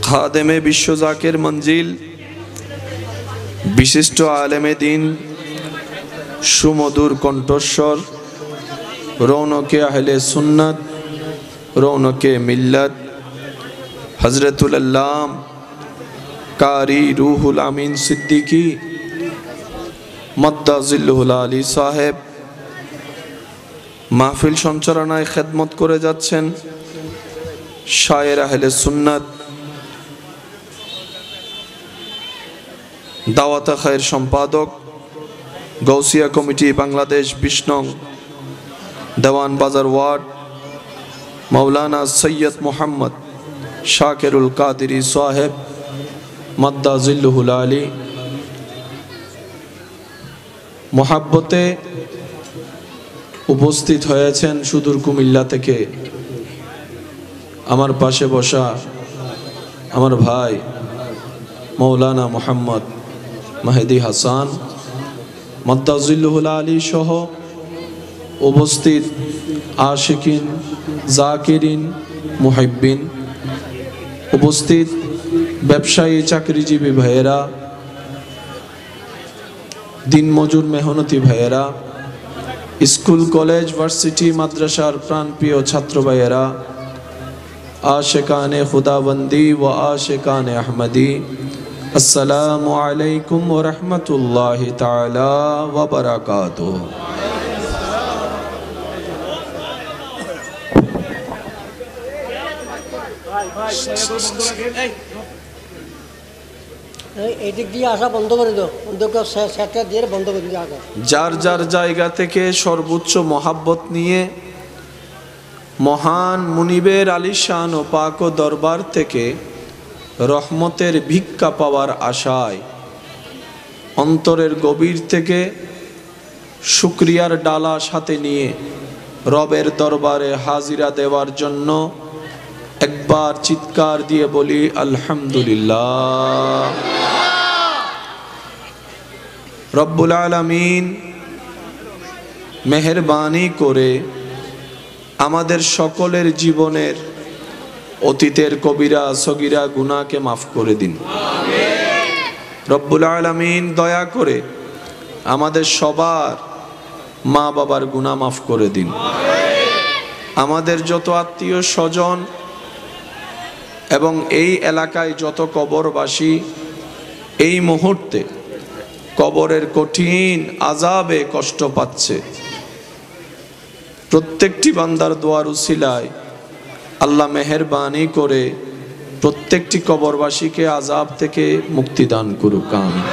খাদেমে বিশ্ব জাকের মঞ্জিল বিশিষ্ট আলেমে দিন সুমধুর কণ্ঠস্বর রৌনকে আহলে সুন্নাত রৌনকে মিল্লাত হযরতুল আল্লাম কারি রুহুল আমিন সিদ্দিকী মাদ্দাজিল্লুহুল আলী সাহেব মাহফিল সঞ্চালনায় খেদমত করে যাচ্ছেন শায়ের আহলে সুন্নাত দাওয়াত খায়ের সম্পাদক গৌসিয়া কমিটি বাংলাদেশ ২০ নং দেওয়ান বাজার ওয়ার্ড মাওলানা সৈয়দ মোহাম্মদ শাকিরুল কাদেরী সাহেব মাদ্দা জিল্লুহুল আলী। মহাব্বতে উপস্থিত হয়েছেন সুদূর কুমিল্লা থেকে আমার পাশে বসা আমার ভাই মাওলানা মোহাম্মদ মাহেদি হাসান মাদ্দা জিল্লুহুল আলী সহ উপস্থিত আশিকিন জাকিরিন মুহিব্বিন, উপস্থিত ব্যবসায়ী চাকরিজীবী ভাইয়েরা, দিনমজুর মেহনতি ভাইয়েরা, স্কুল কলেজ ভার্সিটি মাদ্রাসার প্রাণপ্রিয় ছাত্র ভাইয়েরা, আশিকানে খুদাবন্দি ও আশিকানে আহমদি, আসসালামু আলাইকুম ওয়া রাহমাতুল্লাহি তাআলা ওয়া বারাকাতুহু। যার যার জায়গা থেকে সর্বোচ্চ মহাব্বত নিয়ে মহান মুনিবের আলিশান ও পাক ও দরবার থেকে রহমতের ভিক্ষা পাওয়ার আশায় অন্তরের গভীর থেকে শুকরিয়ার ডালা সাথে নিয়ে রবের দরবারে হাজিরা দেওয়ার জন্য একবার চিৎকার দিয়ে বলি আলহামদুলিল্লাহ। রব্বুল আলামিন মেহেরবানি করে আমাদের সকলের জীবনের অতীতের কবিরা সগীরা গুনাহকে মাফ করে দিন। রব্বুল আলামিন দয়া করে আমাদের সবার মা বাবার গুনাহ মাফ করে দিন। আমাদের যত আত্মীয় স্বজন এবং এই এলাকায় যত কবরবাসী এই মুহূর্তে কবরের কঠিন আযাবে কষ্ট পাচ্ছে, প্রত্যেকটি বান্দার দোয়ার উসিলায় আল্লাহ মেহেরবানি করে প্রত্যেকটি কবরবাসীকে আযাব থেকে মুক্তি দান করুক। আমিন।